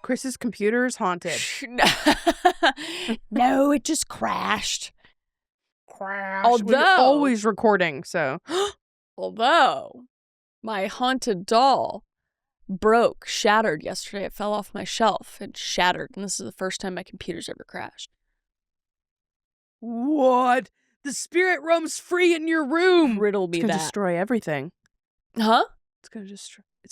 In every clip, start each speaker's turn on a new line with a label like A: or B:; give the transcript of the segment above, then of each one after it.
A: Chris's computer's haunted.
B: No, it just crashed.
A: We're always recording, so.
B: Although my haunted doll shattered yesterday. It fell off my shelf and shattered. And this is the first time my computer's ever crashed.
A: What? The spirit roams free in your room.
B: Riddle me
A: It's
B: that.
A: gonna destroy everything.
B: Huh?
A: It's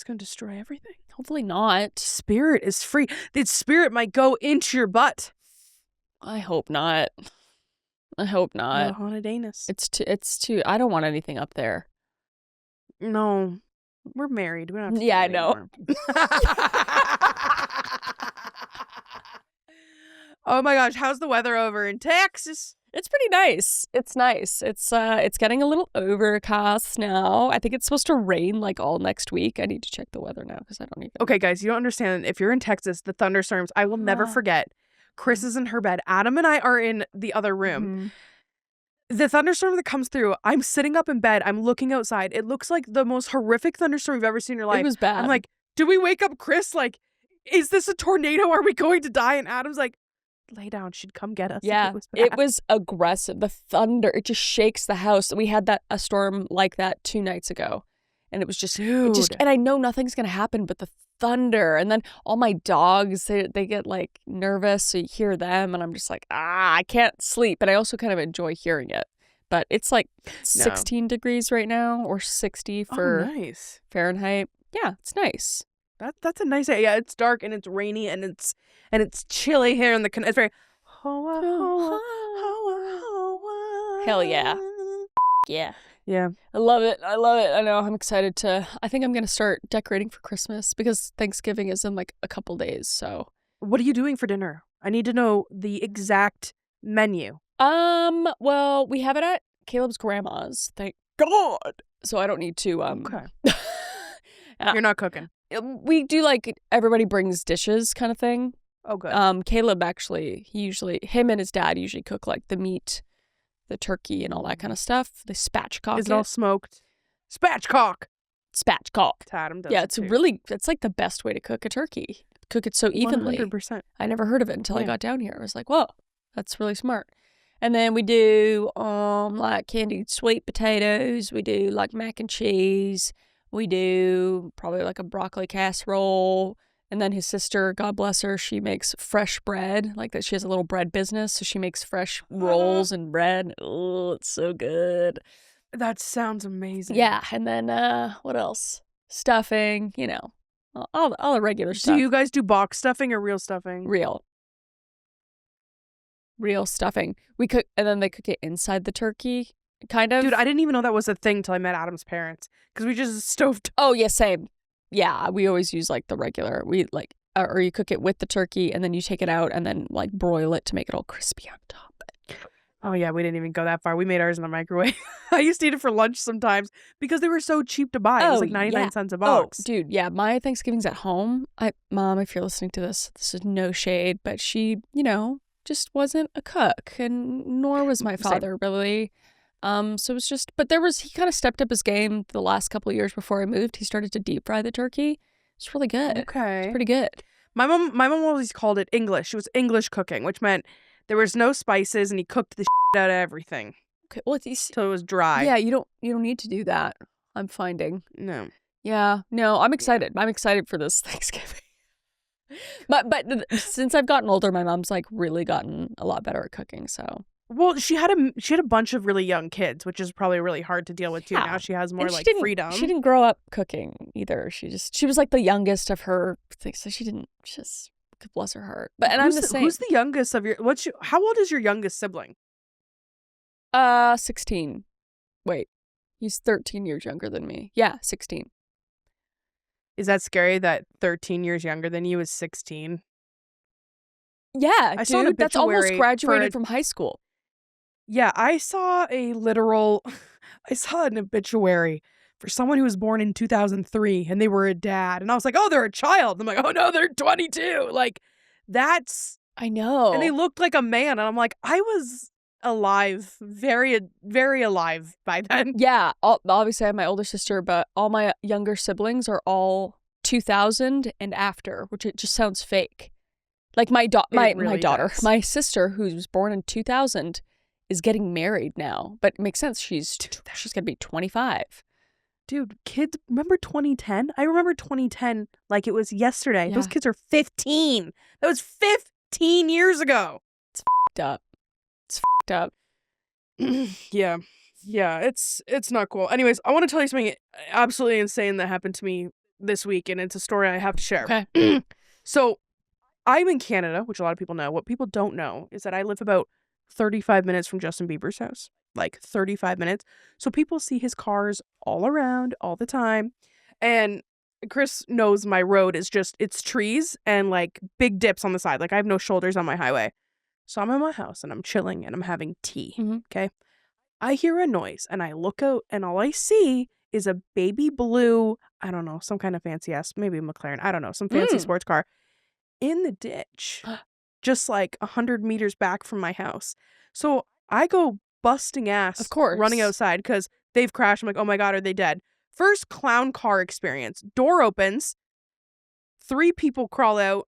A: gonna destroy everything.
B: Hopefully not.
A: Spirit is free. Its spirit might go into your butt.
B: I hope not. I hope not.
A: Haunted anus.
B: It's too. I don't want anything up there.
A: No. We're married. We don't have to do
B: Yeah, I
A: that
B: know.
A: anymore. Oh my gosh, how's the weather over in Texas?
B: It's pretty nice. It's nice. It's getting a little overcast now. I think it's supposed to rain like all next week. I need to check the weather now because I don't even.
A: Okay, guys, you don't understand. If you're in Texas, the thunderstorms, I will never forget. Chris is in her bed. Adam and I are in the other room.
B: Mm-hmm.
A: The thunderstorm that comes through, I'm sitting up in bed. I'm looking outside. It looks like the most horrific thunderstorm you've ever seen in your life.
B: It was bad.
A: I'm like, do we wake up Chris? Like, is this a tornado? Are we going to die? And Adam's like, lay down. She'd come get us.
B: Yeah, it was aggressive. The thunder, it just shakes the house. We had a storm like that 2 nights ago. And it was just, and I know nothing's going to happen, but the thunder. And then all my dogs, they get like nervous. So you hear them and I'm just like, I can't sleep. And I also kind of enjoy hearing it. But it's like 16 degrees right now or 60 for
A: nice.
B: Fahrenheit. Yeah, it's nice.
A: That's a nice day. Yeah, it's dark and it's rainy and it's chilly here in the it's very
B: hell yeah. Yeah.
A: Yeah.
B: I love it. I know. I'm excited I think I'm going to start decorating for Christmas because Thanksgiving is in like a couple days. So
A: what are you doing for dinner? I need to know the exact menu.
B: Well, we have it at Caleb's grandma's. Thank God. So I don't need to,
A: Okay. You're not cooking.
B: We do like everybody brings dishes kind of thing.
A: Oh, good.
B: Caleb actually, him and his dad usually cook like the meat, the turkey and all that kind of stuff. They spatchcock
A: Is it all smoked? Spatchcock. Adam does.
B: Yeah,
A: it
B: it's like the best way to cook a turkey. Cook it so evenly.
A: 100%.
B: I never heard of it until I got down here. I was like, whoa, that's really smart. And then we do like candied sweet potatoes. We do like mac and cheese. We do probably like a broccoli casserole. And then his sister, God bless her, she makes fresh bread. Like that, she has a little bread business, so she makes fresh rolls and bread. Oh, it's so good.
A: That sounds amazing.
B: Yeah, and then what else? Stuffing, all the regular stuff.
A: Do you guys do box stuffing or real stuffing?
B: Real stuffing. We cook, and then they cook it inside the turkey, kind of.
A: Dude, I didn't even know that was a thing till I met Adam's parents because we just stoved.
B: Oh yeah, same. Yeah, we always use like the regular. We like, or you cook it with the turkey, and then you take it out and then like broil it to make it all crispy on top.
A: Oh yeah, we didn't even go that far. We made ours in the microwave. I used to eat it for lunch sometimes because they were so cheap to buy. It was like 99 cents a box.
B: Oh, dude, yeah. My Thanksgiving's at home. Mom, if you're listening to this is no shade, but she, just wasn't a cook, and nor was my father really. So it was just, but he kind of stepped up his game the last couple of years before I moved. He started to deep fry the turkey. It's really good.
A: Okay.
B: It's pretty good.
A: My mom always called it English. It was English cooking, which meant there was no spices and he cooked the shit out of everything.
B: Okay. Well,
A: so it was dry.
B: Yeah, you don't need to do that. I'm finding.
A: No.
B: Yeah. No, I'm excited. I'm excited for this Thanksgiving. But since I've gotten older, my mom's like really gotten a lot better at cooking, so.
A: Well, she had a bunch of really young kids, which is probably really hard to deal with too. Yeah. Now she has more freedom.
B: She didn't grow up cooking either. She was like the youngest of her things, so she didn't just, bless her heart. But I'm the same.
A: Who's the youngest of your? How old is your youngest sibling?
B: 16. Wait, he's 13 years younger than me. Yeah, 16.
A: Is that scary that 13 years younger than you is 16?
B: Yeah, dude, that's almost graduated from high school.
A: Yeah, I saw an obituary for someone who was born in 2003 and they were a dad. And I was like, oh, they're a child. I'm like, oh no, they're 22. Like, I know. And they looked like a man. And I'm like, I was alive, very, very alive by then.
B: Yeah, obviously I have my older sister, but all my younger siblings are all 2000 and after, which it just sounds fake. Like my
A: really
B: daughter,
A: does.
B: my sister, who was born in 2000, is getting married now. But it makes sense. She's gonna be 25.
A: Dude, kids, remember 2010? I remember 2010 like it was yesterday.
B: Yeah.
A: Those kids are 15. That was 15 years ago.
B: It's f***ed up. It's f***ed up.
A: Yeah. Yeah, it's not cool. Anyways, I want to tell you something absolutely insane that happened to me this week, and it's a story I have to share.
B: Okay.
A: So, I'm in Canada, which a lot of people know. What people don't know is that I live about 35 minutes from Justin Bieber's house. Like 35 minutes. So people see his cars all around all the time. And Chris knows my road is just, it's trees and like big dips on the side. Like I have no shoulders on my highway. So I'm in my house and I'm chilling and I'm having tea.
B: Mm-hmm.
A: Okay. I hear a noise and I look out and all I see is a baby blue, I don't know, some kind of fancy ass, maybe a McLaren, I don't know, some fancy sports car in the ditch, just like 100 meters back from my house. So I go busting ass,
B: of course,
A: running outside because they've crashed. I'm like, oh my God, are they dead? First clown car experience. Door opens. 3 people crawl out.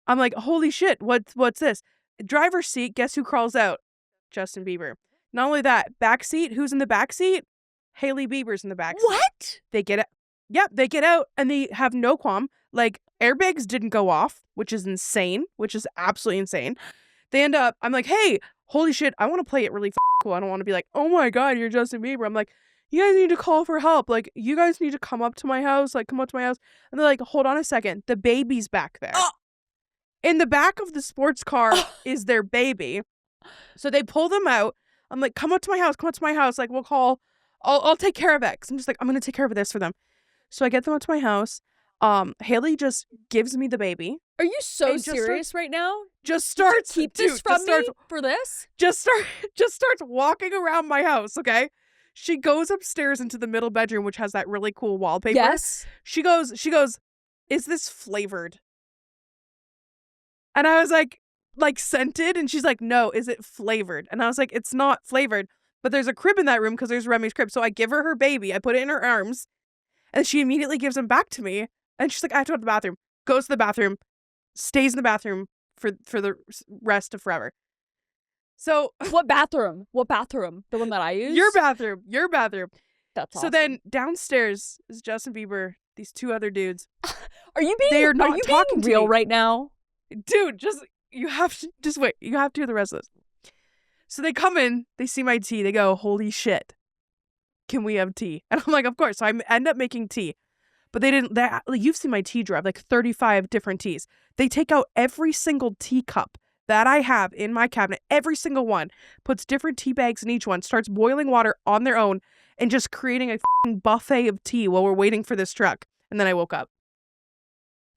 A: I'm like, holy shit, what's this? Driver's seat, guess who crawls out? Justin Bieber. Not only that, back seat, who's in the back seat? Hailey Bieber's in the back seat.
B: What?
A: They get it. Yep, they get out and they have no qualm. Like, airbags didn't go off, which is insane, which is absolutely insane. They end up, I'm like, hey, holy shit, I want to play it really cool. I don't want to be like, oh my God, you're Justin Bieber. I'm like, you guys need to call for help. Like, you guys need to come up to my house. Like, come up to my house. And they're like, hold on a second. The baby's back there. In the back of the sports car is their baby. So they pull them out. I'm like, come up to my house. Come up to my house. Like, we'll call. I'll take care of it. 'Cause I'm just like, I'm going to take care of this for them. So I get them up to my house. Hailey just gives me the baby.
B: Are you so serious right now?
A: Just starts
B: keep this from me for this?
A: Just starts walking around my house, okay? She goes upstairs into the middle bedroom, which has that really cool wallpaper.
B: Yes.
A: She goes, is this flavored? And I was like scented? And she's like, no, is it flavored? And I was like, it's not flavored, but there's a crib in that room because there's Remy's crib. So I give her baby. I put it in her arms and she immediately gives him back to me. And she's like, I have to go to the bathroom. Goes to the bathroom, stays in the bathroom for the rest of forever. So
B: what bathroom? The one that I use?
A: Your bathroom.
B: That's awesome.
A: So then downstairs is Justin Bieber, these 2 other dudes.
B: Are you being real right now?
A: Dude, you have to wait. You have to hear the rest of this. So they come in, they see my tea, they go, holy shit, can we have tea? And I'm like, of course. So I end up making tea. But they didn't, you've seen my tea drawer, I have like 35 different teas. They take out every single teacup that I have in my cabinet, every single one, puts different tea bags in each one, starts boiling water on their own, and just creating a buffet of tea while we're waiting for this truck. And then I woke up.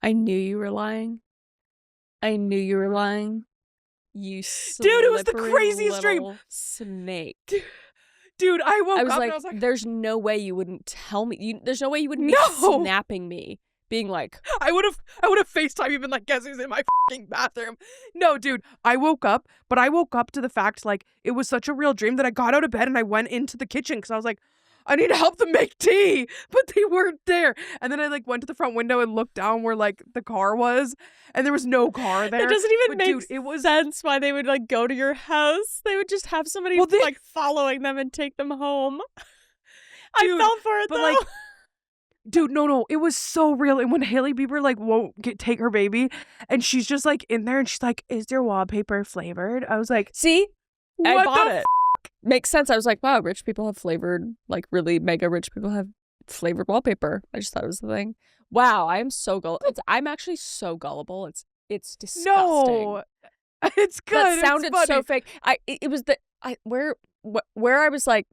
B: I knew you were lying. You
A: Dude, it was the craziest dream.
B: Snake.
A: Dude, I woke up
B: and
A: I was like,
B: there's no way you wouldn't tell me. There's no way you wouldn't be snapping me, being like,
A: I would have FaceTime you, been like, guess who's in my fucking bathroom? No, dude, I woke up to the fact, like, it was such a real dream that I got out of bed and I went into the kitchen because I was like, I need to help them make tea, but they weren't there. And then I like went to the front window and looked down where like the car was, and there was no car there.
B: It doesn't even make sense why they would like go to your house. They would just have somebody like following them and take them home. Dude, I fell for it though.
A: Like, dude, no, it was so real. And when Hailey Bieber like won't take her baby, and she's just like in there, and she's like, "Is your wallpaper flavored?" I was like,
B: "See, I bought it." Makes sense. I was like, wow, rich people have flavored, like really mega rich people have flavored wallpaper. I just thought it was the thing. Wow, I am so gullible. I'm actually so gullible. It's disgusting.
A: No, it's good.
B: That sounded so fake. It was where I was like,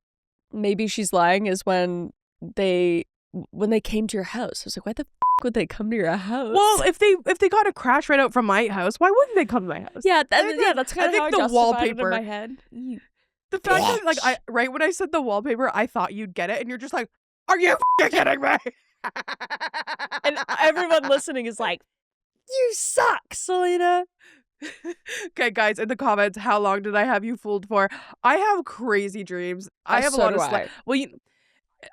B: maybe she's lying is when they came to your house. I was like, why the would they come to your house?
A: Well, if they got a crash right out from my house, why wouldn't they come to my house?
B: Yeah, that's kind of how I justified
A: wallpaper
B: it in my head.
A: The fact that, like, right when I said the wallpaper, I thought you'd get it, and you're just like, are you kidding me?
B: And everyone listening is like, you suck, Celina.
A: Okay, guys, in the comments, how long did I have you fooled for? I have crazy dreams. I have a lot of
B: Well,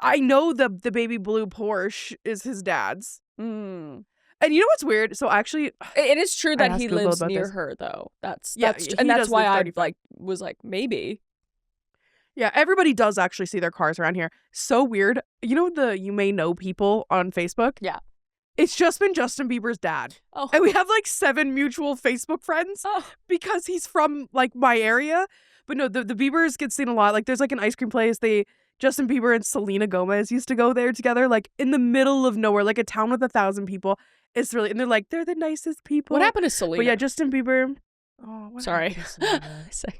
A: I know the baby blue Porsche is his dad's.
B: Mm.
A: And you know what's weird? So actually,
B: it is true that he
A: Google
B: lives
A: about
B: near
A: this.
B: her, though.
A: Yeah,
B: and
A: he
B: that's
A: does
B: why
A: live
B: I
A: 35.
B: was like, maybe.
A: Yeah, everybody does actually see their cars around here. So weird. You know you may know people on Facebook?
B: Yeah.
A: It's just been Justin Bieber's dad.
B: Oh.
A: And we have like 7 mutual Facebook friends because he's from like my area. But no, the Biebers get seen a lot. Like there's like an ice cream place. Justin Bieber and Celina Gomez used to go there together, like in the middle of nowhere, like a town with 1,000 people. It's really, and they're like, they're the nicest people.
B: What happened to Celina?
A: But yeah, Justin Bieber. Oh,
B: sorry.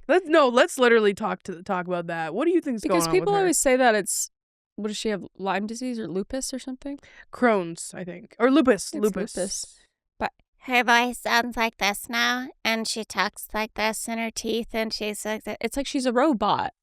A: Let's literally talk about that. What do you think's going on with her?
B: Because people always say that it's, what does she have, Lyme disease or lupus or something?
A: Crohn's, I think, or lupus.
B: Lupus.
C: But her voice sounds like this now, and she talks like this in her teeth, and she's like,
B: it's like she's a robot.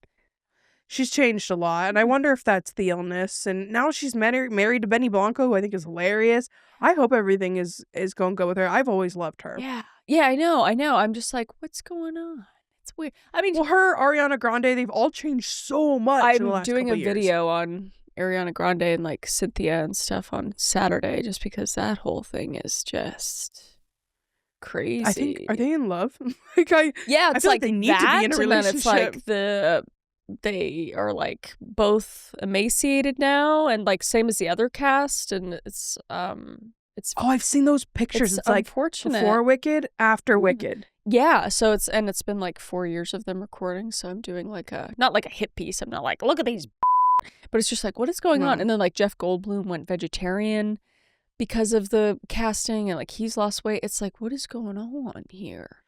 A: She's changed a lot, and I wonder if that's the illness. And now she's married to Benny Blanco, who I think is hilarious. I hope everything is going good with her. I've always loved her.
B: Yeah, I know. I'm just like, what's going on? It's weird. I mean,
A: well, her, Ariana Grande, they've all changed so much in the last
B: doing a
A: couple years.
B: video on Ariana Grande and like Cynthia and stuff on Saturday, just because that whole thing is just crazy.
A: I think, are they in love?
B: It's
A: I feel like they need to be in a
B: and then it's like
A: relationship.
B: they are like both emaciated now, and like same as the other cast, and it's
A: I've seen those pictures. It's like
B: unfortunate.
A: Before Wicked, after Wicked.
B: Yeah, so it's been like 4 years of them recording, so I'm doing like not like a hit piece. I'm not like, look at these, but it's just like, what is going on? And then like Jeff Goldblum went vegetarian because of the casting, and like he's lost weight. It's like, what is going on here?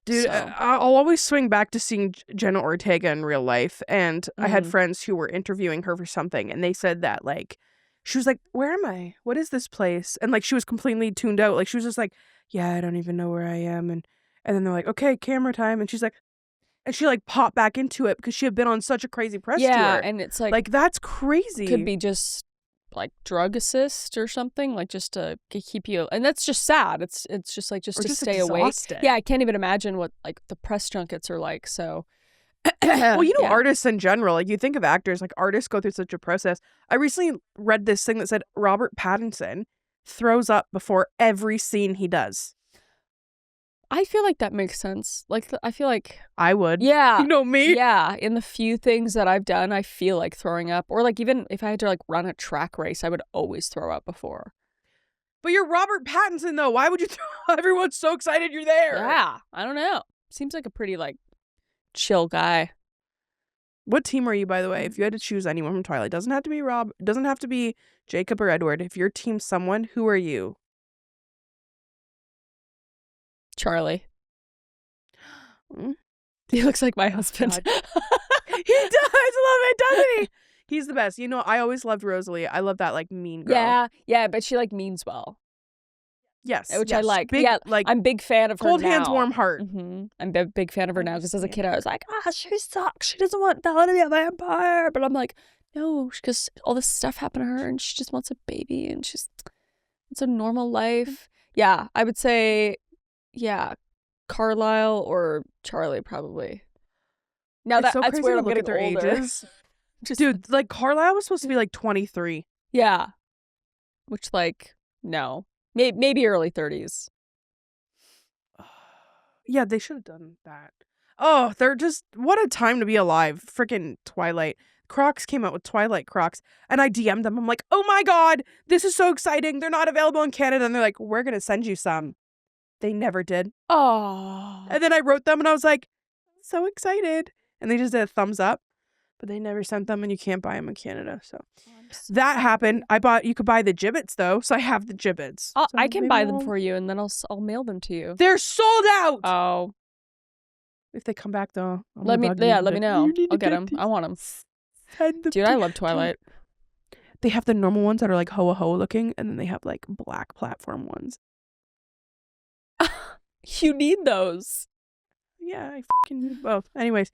A: Dude, I'll always swing back to seeing Jenna Ortega in real life. And I had friends who were interviewing her for something, and they said that, like, she was like, where am I? What is this place? And, like, she was completely tuned out. Like, she was just like, yeah, I don't even know where I am. And then they're like, okay, camera time. And she's like, and she, like, popped back into it because she had been on such a crazy press tour.
B: Yeah, and it's like
A: that's crazy.
B: Could be just like drug assist or something, like just to keep you, and that's just sad. It's just like just to stay awake. Yeah, I can't even imagine what like the press junkets are like. So
A: well, you know, artists in general, like you think of actors, like artists go through such a process. I recently read this thing that said Robert Pattinson throws up before every scene he does.
B: I feel like that makes sense. Like, I feel like
A: I would.
B: Yeah.
A: You know me?
B: Yeah. In the few things that I've done, I feel like throwing up. Or like even if I had to like run a track race, I would always throw up before.
A: But you're Robert Pattinson, though. Why would you throw up? Everyone's so excited you're there.
B: Yeah. I don't know. Seems like a pretty like chill guy.
A: What team are you, by the way? If you had to choose anyone from Twilight, doesn't have to be Rob, doesn't have to be Jacob or Edward. If your team's someone, who are you?
B: Charlie. He looks like my husband.
A: He does love it, doesn't he? He's the best. You know, I always loved Rosalie. I love that like mean girl.
B: Yeah, but she like means well.
A: Yes,
B: which I like.
A: Big,
B: like I'm a big fan of her.
A: Cold
B: now.
A: hands, warm heart.
B: I'm a big fan of her now because as a kid I was like, she sucks. She doesn't want Bella to be a vampire. But I'm like, no, because all this stuff happened to her and she just wants a baby and it's a normal life. Yeah, I would say. Yeah, Carlisle or Charlie probably. Now that's where I'm getting
A: their
B: older.
A: Ages. Dude, like Carlisle was supposed to be like 23.
B: Yeah, which like no, maybe early 30s.
A: Yeah, they should have done that. Oh, they're just what a time to be alive. Freaking Twilight. Crocs came out with Twilight Crocs, and I DM'd them. I'm like, oh my god, this is so exciting. They're not available in Canada, and they're like, we're gonna send you some. They never did.
B: Oh.
A: And then I wrote them and I was like, so excited. And they just did a thumbs up, but they never sent them and you can't buy them in Canada. So that happened. You could buy the gibbets though. So I have the gibbets. So
B: I can buy them for you and then I'll mail them to you.
A: They're sold out.
B: Oh.
A: If they come back though.
B: Let me know. I'll get them. I want them. Dude, I love Twilight.
A: They have the normal ones that are like hoa looking, and then they have like black platform ones.
B: You need those.
A: Yeah, I fucking need both. Anyways,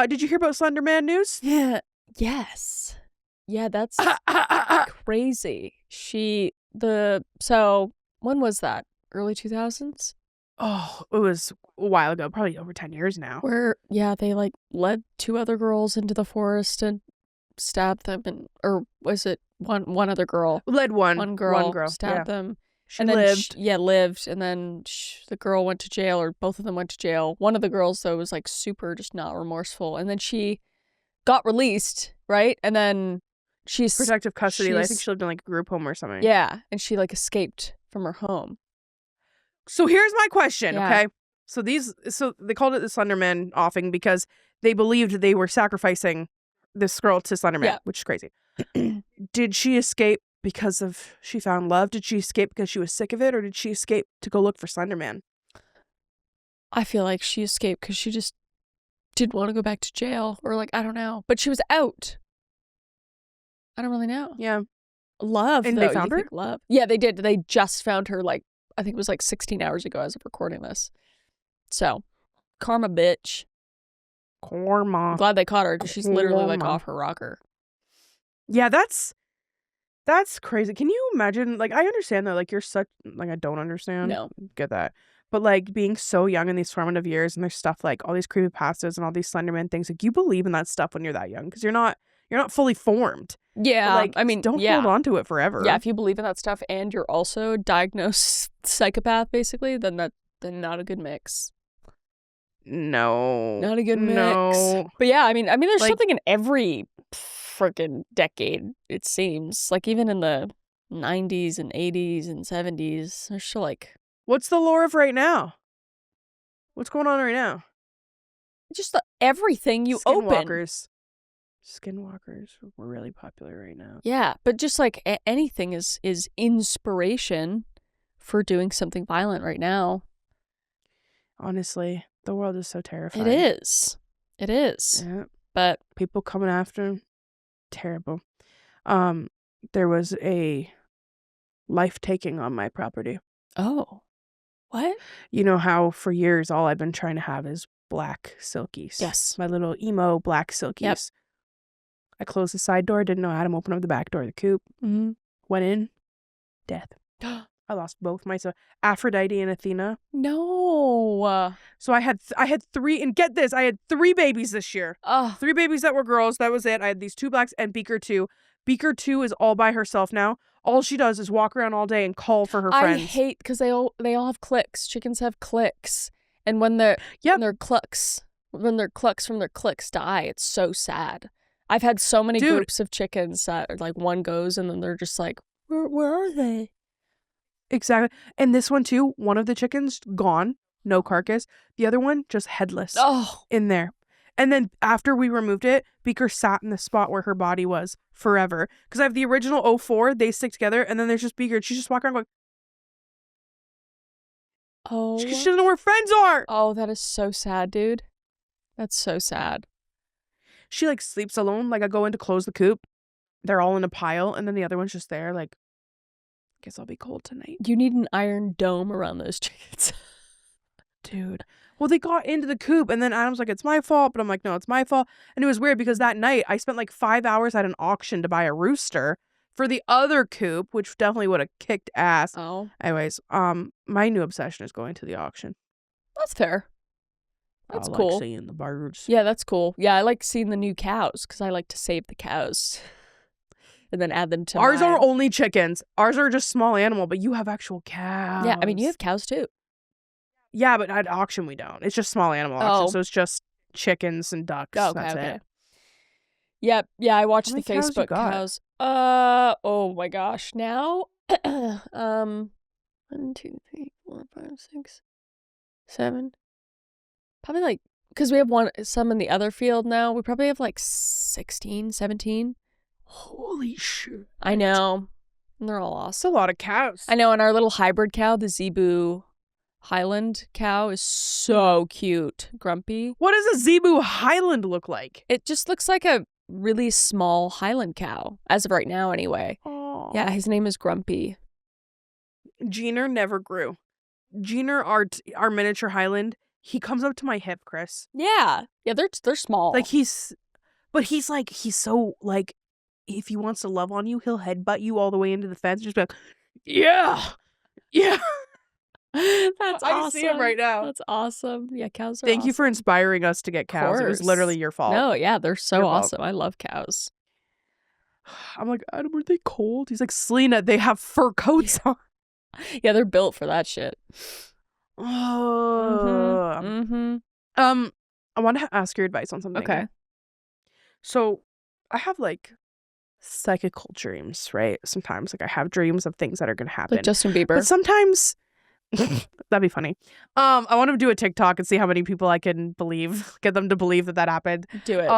A: did you hear about Slender Man news?
B: Yeah. Yes. Yeah, that's crazy. So when was that? Early 2000s?
A: Oh, it was a while ago, probably over 10 years now.
B: Where, yeah, they like led 2 other girls into the forest and stabbed them, or was it one other girl?
A: Led one.
B: One girl stabbed them. And then lived. Lived. And then the girl went to jail, or both of them went to jail. One of the girls, though, was like super just not remorseful. And then she got released, right? And then she's...
A: Protective custody. I think she lived in like a group home or something.
B: Yeah. And she like escaped from her home.
A: So here's my question, okay? So they called it the Slenderman offing because they believed they were sacrificing this girl to Slenderman, which is crazy. Did she escape because she found love? Did she escape because she was sick of it? Or did she escape to go look for Slenderman?
B: I feel like she escaped because she just didn't want to go back to jail, or like, I don't know. But she was out. I don't really know.
A: Yeah.
B: Love.
A: And
B: though,
A: they found her?
B: Love. Yeah, they did. They just found her, like, I think it was like 16 hours ago as of recording this. So, karma, bitch.
A: Karma.
B: I'm glad they caught her because she's literally like off her rocker.
A: Yeah, that's crazy. Can you imagine? Like, I understand that. Like, you're such like, I don't understand.
B: No,
A: get that. But like being so young in these formative years, and there's stuff like all these creepypastas and all these Slenderman things. Like, you believe in that stuff when you're that young because you're not fully formed.
B: Yeah,
A: but, like,
B: I mean,
A: don't hold on to it forever.
B: Yeah, if you believe in that stuff and you're also diagnosed psychopath, basically, then not a good mix.
A: No,
B: not a good mix.
A: No.
B: But yeah, I mean, there's
A: like,
B: something in every freaking decade. It seems like even in the 90s and 80s and 70s, there's still like.
A: What's the lore of right now? What's going on right now?
B: Just everything you open.
A: Skinwalkers were really popular right now.
B: Yeah, but just like anything is inspiration for doing something violent right now.
A: Honestly, the world is so terrifying.
B: It is.
A: Yeah.
B: But
A: people coming after him, terrible. There was a life taking on my property.
B: Oh. What?
A: You know how for years all I've been trying to have is black silkies.
B: Yes.
A: My little emo black silkies. Yep. I closed the side door, didn't know Adam open up the back door of the coop.
B: Mm-hmm.
A: Went in, death. I lost both my Aphrodite and Athena.
B: No.
A: So I had 3, and get this, I had 3 babies this year. 3 babies that were girls. That was it. I had these 2 blacks and Beaker 2. Beaker 2 is all by herself now. All she does is walk around all day and call for her friends.
B: I hate because they all have clicks. Chickens have clicks, and when their clucks from their clicks die, it's so sad. I've had so many groups of chickens that like one goes and then they're just like, where are they?
A: Exactly. And this one too, one of the chickens gone, no carcass. The other one just headless in there. And then after we removed it, Beaker sat in the spot where her body was forever. Because I have the original 04, they stick together, and then there's just Beaker. She's just walking around going, she doesn't know where friends are.
B: Oh, that is so sad, dude. That's so sad.
A: She like sleeps alone. Like I go in to close the coop. They're all in a pile, and then the other one's just there like, guess I'll be cold tonight.
B: You need an iron dome around those chickens.
A: Dude. Well, they got into the coop, and then Adam's like, it's my fault. But I'm like, no, it's my fault. And it was weird because that night I spent like 5 hours at an auction to buy a rooster for the other coop, which definitely would have kicked ass.
B: Oh.
A: Anyways, my new obsession is going to the auction.
B: That's fair. That's cool.
A: I like seeing the birds.
B: Yeah, that's cool. Yeah, I like seeing the new cows because I like to save the cows and then add them to
A: Ours are only chickens. Ours are just small animal, but you have actual cows.
B: Yeah, I mean, you have cows too.
A: Yeah, but at auction we don't. It's just small animal auction, so it's just chickens and ducks.
B: Oh,
A: That's
B: okay.
A: it.
B: Yep. Yeah, I watched the
A: cows
B: Facebook
A: you got?
B: cows. Oh my gosh. Now 1, 2, 3, 4, 5, 6, 7. Probably like, because we have some in the other field now, we probably have like 16, 17.
A: Holy shit.
B: I know. And they're all awesome.
A: That's a lot of cows.
B: I know, and our little hybrid cow, the Zebu Highland cow, is so cute. Grumpy.
A: What does a Zebu Highland look like?
B: It just looks like a really small Highland cow, as of right now anyway.
A: Oh.
B: Yeah, his name is Grumpy.
A: Jeaner never grew. Jeaner, our miniature Highland, he comes up to my hip, Chris.
B: Yeah. Yeah, they're small.
A: Like he's so like, if he wants to love on you, he'll headbutt you all the way into the fence and just be like, yeah.
B: That's awesome.
A: I see him right now.
B: That's awesome. Yeah, cows are
A: Thank you for inspiring us to get cows. It was literally your fault.
B: No, yeah, they're so awesome. I love cows.
A: I'm like, Adam, are they cold? He's like, Celina, they have fur coats on.
B: Yeah, they're built for that shit.
A: Oh. I want to ask your advice on something.
B: Okay.
A: So I have like psychical dreams, right? Sometimes like I have dreams of things that are going to happen.
B: Like Justin Bieber.
A: But sometimes that'd be funny. I want to do a TikTok and see how many people I can get them to believe that happened.
B: Do it.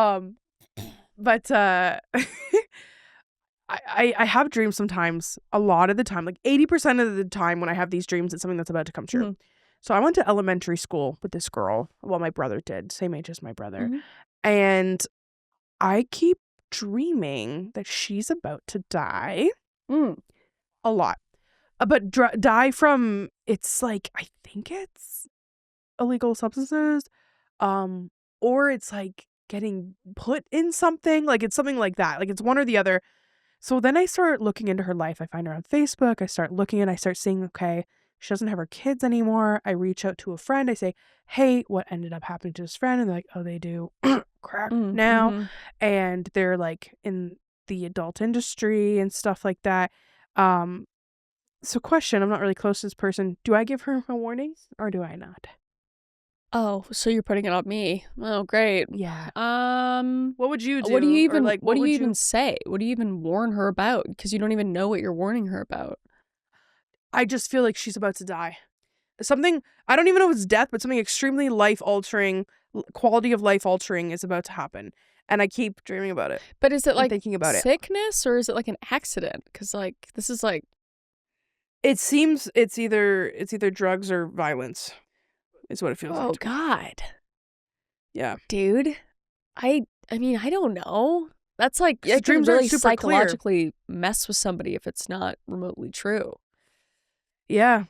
A: But I have dreams sometimes, a lot of the time, like 80% of the time when I have these dreams, it's something that's about to come true. Mm-hmm. So I went to elementary school with this girl. Well, my brother did, same age as my brother. Mm-hmm. And I keep dreaming that she's about to die. A lot. But die from, it's like, I think it's illegal substances. Or it's like getting put in something. Like it's something like that. Like it's one or the other. So then I start looking into her life. I find her on Facebook. I start looking and I start seeing, okay, she doesn't have her kids anymore. I reach out to a friend. I say, hey, what ended up happening to this friend? And they're like, oh, they do crack now. Mm-hmm. And they're like in the adult industry and stuff like that. So question, I'm not really close to this person. Do I give her a warning or do I not?
B: Oh, so you're putting it on me. Oh, great.
A: Yeah. What would you do?
B: What do you even what do you even say? What do you even warn her about? Because you don't even know what you're warning her about.
A: I just feel like she's about to die. Something, I don't even know if it's death, but something extremely life-altering, quality of life-altering is about to happen. And I keep dreaming about it.
B: But is it like
A: thinking about
B: sickness or is it like an accident? Because like this is like,
A: it seems it's either drugs or violence. Is what it feels like.
B: Oh God.
A: Yeah.
B: Dude. I mean, I don't know. That's like, it can
A: dreams
B: really
A: are super
B: psychologically mess with somebody if it's not remotely true.
A: Yeah.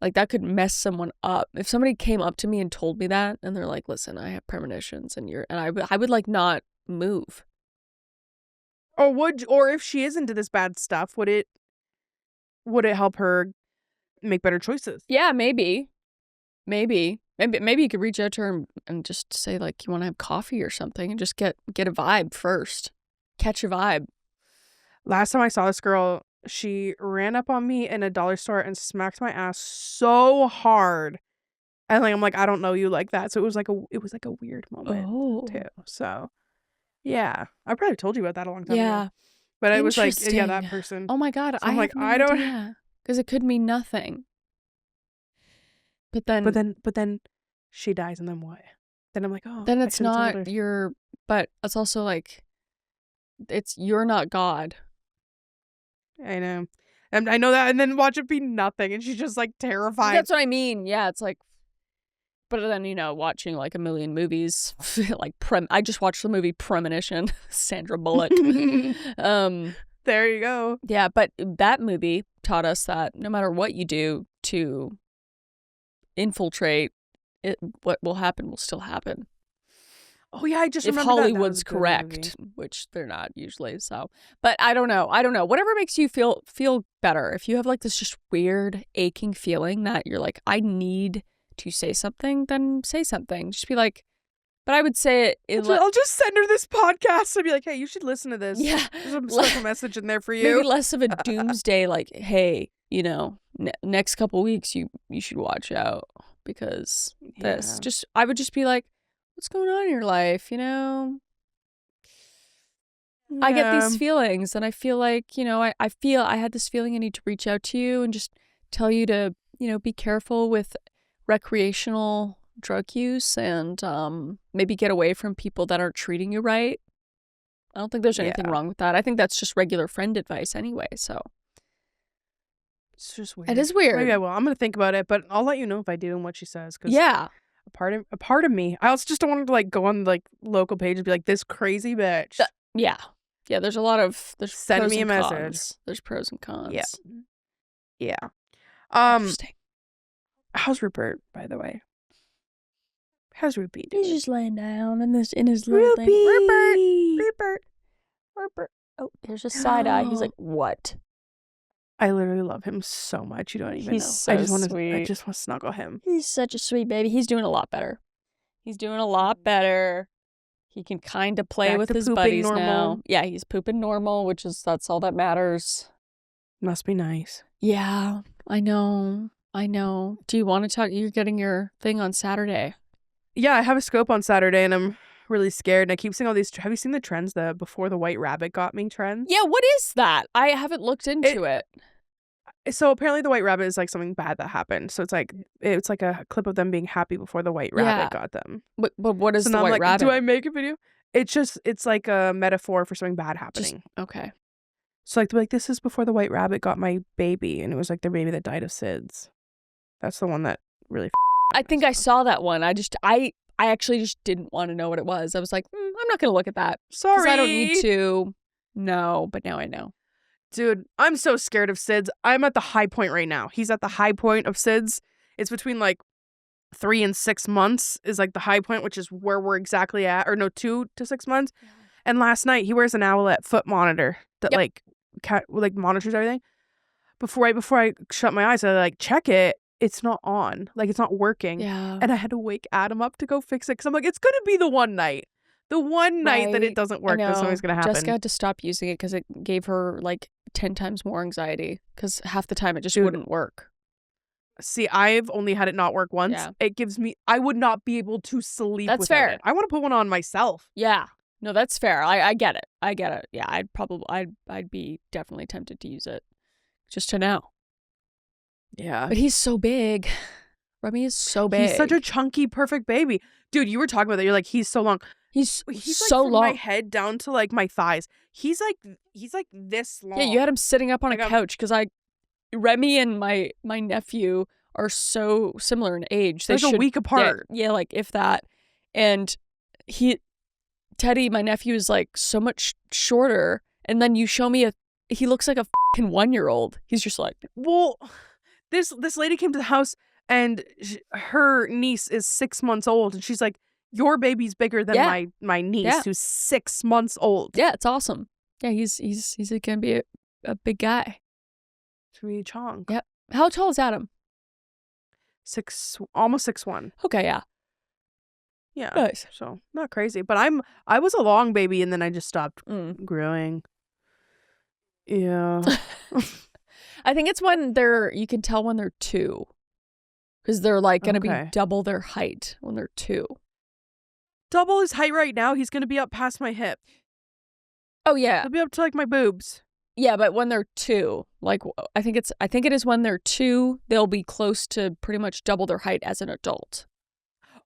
B: Like that could mess someone up. If somebody came up to me and told me that and they're like, listen, I have premonitions and I would like not move.
A: Or if she is into this bad stuff, would it help her make better choices?
B: Yeah, maybe you could reach out to her and just say like, you want to have coffee or something and just get a vibe first. Catch a vibe.
A: Last time I saw this girl, she ran up on me in a dollar store and smacked my ass so hard. And like I'm like, I don't know you like that. So it was like a weird moment too. So yeah. I probably told you about that a long time ago. But I was like, yeah, that person.
B: Oh my God.
A: So I'm like, I don't,
B: because it could mean nothing. But then she dies and then what? Then I'm like, oh. Then it's not your, but it's also like, you're not God.
A: I know. And I know that, and then watch it be nothing and she's just like terrified.
B: That's what I mean. Yeah, it's like, but then, watching like a million movies, like I just watched the movie Premonition, Sandra Bullock.
A: There you go.
B: Yeah, but that movie taught us that no matter what you do to infiltrate it, what will happen will still happen.
A: Oh yeah, I just
B: if
A: remember
B: Hollywood's correct, which they're not usually. So, but I don't know. Whatever makes you feel better. If you have like this just weird aching feeling that you're like, I need to say something, then say something. Just be like, but I would say it.
A: I'll just send her this podcast and be like, hey, you should listen to this.
B: Yeah,
A: there's a special message in there for you.
B: Maybe less of a doomsday, like, hey, next couple weeks you should watch out because this. Just I would just be like, what's going on in your life? Yeah. I get these feelings and I feel like, I feel I had this feeling I need to reach out to you and just tell you to, be careful with recreational drug use and maybe get away from people that aren't treating you right. I don't think there's anything wrong with that. I think that's just regular friend advice anyway, so.
A: It's just weird.
B: It is weird.
A: Maybe I will. I'm going to think about it, but I'll let you know if I do and what she says.
B: Yeah.
A: A part of me. I also just don't want to like go on like local page and be like, this crazy bitch.
B: Yeah. Yeah, there's
A: send me a message.
B: There's pros and cons.
A: Yeah.
B: Interesting.
A: How's Rupert, by the way? How's Rupert doing?
B: He's just laying down in his little thing. Rupert. Oh, there's a side eye. He's like, what?
A: I literally love him so much. You don't even know.
B: So
A: I just want
B: sweet.
A: to snuggle him.
B: He's such a sweet baby. He's doing a lot better. He can kind of play
A: Back
B: with
A: to
B: his
A: pooping
B: buddies
A: normal.
B: now. Yeah, he's pooping normal, that's all that matters.
A: Must be nice.
B: Yeah, I know. Do you want to talk? You're getting your thing on Saturday.
A: Yeah, I have a scope on Saturday, and I'm really scared. And I keep seeing all these. Have you seen the trends? The before the white rabbit got me trends.
B: Yeah, what is that? I haven't looked into it.
A: So apparently the white rabbit is like something bad that happened. So it's like a clip of them being happy before the white rabbit got them.
B: But what is
A: so
B: the
A: now
B: white
A: I'm like,
B: rabbit?
A: do I make a video? It's like a metaphor for something bad happening.
B: Okay.
A: So like this is before the white rabbit got my baby, and it was like their baby that died of SIDS. That's the one that really.
B: I think I saw that one. I actually just didn't want to know what it was. I was like, I'm not gonna look at that.
A: Sorry,
B: I don't need to. No, but now I know.
A: Dude, I'm so scared of SIDS. I'm at the high point right now. He's at the high point of SIDS. It's between like 3 and 6 months is like the high point, which is where we're exactly at. Or no, 2 to 6 months. Yeah. And last night he wears an Owlet foot monitor that like monitors everything. Right before I shut my eyes, I like check it. It's not on. Like it's not working.
B: Yeah.
A: And I had to wake Adam up to go fix it because I'm like, it's gonna be the one night. The one night that it doesn't work, that's always gonna happen.
B: Jessica had to stop using it because it gave her like 10 times more anxiety because half the time it just wouldn't work.
A: See, I've only had it not work once.
B: Yeah.
A: It gives me, I would not be able to sleep
B: That's
A: without
B: fair.
A: it. I want to put one on myself.
B: Yeah. No, that's fair. I get it. Yeah, I'd be definitely tempted to use it just to know.
A: Yeah.
B: But he's so big. Remy is so big.
A: He's such a chunky, perfect baby. Dude, you were talking about that. You're like, he's so long.
B: He's
A: like
B: so
A: from
B: long.
A: my head down to like my thighs. He's like this long.
B: Yeah, you had him sitting up on a couch because Remy and my nephew are so similar in age.
A: They're a week apart.
B: Yeah, like if that. And Teddy, my nephew, is like so much shorter. And then you show me he looks like a fucking 1-year-old. He's just like,
A: well, this lady came to the house and her niece is 6 months old, and she's like, your baby's bigger than my niece who's 6 months old.
B: Yeah, it's awesome. Yeah, he's gonna be a big guy.
A: To be a chonk.
B: Yep. How tall is Adam?
A: Almost 6'1".
B: Okay, yeah.
A: Yeah.
B: Nice.
A: So not crazy. But I was a long baby and then I just stopped growing. Yeah.
B: I think it's when you can tell when they're 2. Because they're like gonna be double their height when they're 2.
A: Double his height right now, he's gonna be up past my hip.
B: Oh yeah.
A: He'll be up to like my boobs.
B: Yeah, but when they're 2, like I think it is when they're 2, they'll be close to pretty much double their height as an adult.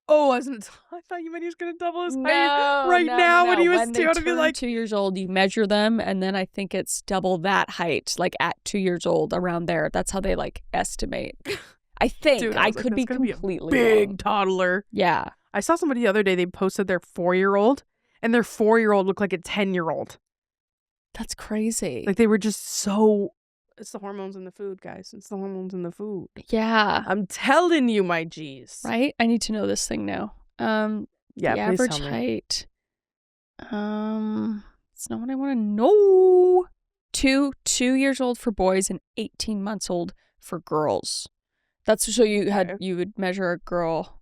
A: Oh, I thought you meant he was gonna double his height now when he was 2. I'd be like
B: 2 years old, you measure them, and then I think it's double that height, like at 2 years old, around there. That's how they like estimate. I think.
A: Dude,
B: I could be completely
A: big
B: wrong.
A: Toddler.
B: Yeah.
A: I saw somebody the other day, they posted their 4-year-old, and their 4-year-old looked like a 10-year-old.
B: That's crazy.
A: Like they were just so. It's the hormones in the food, guys. It's the hormones in the food.
B: Yeah.
A: I'm telling you, my G's.
B: Right? I need to know this thing now.
A: Yeah,
B: the
A: please
B: average
A: tell me.
B: height. It's not what I want to know. 2 years old for boys and 18 months old for girls. That's so you would measure a girl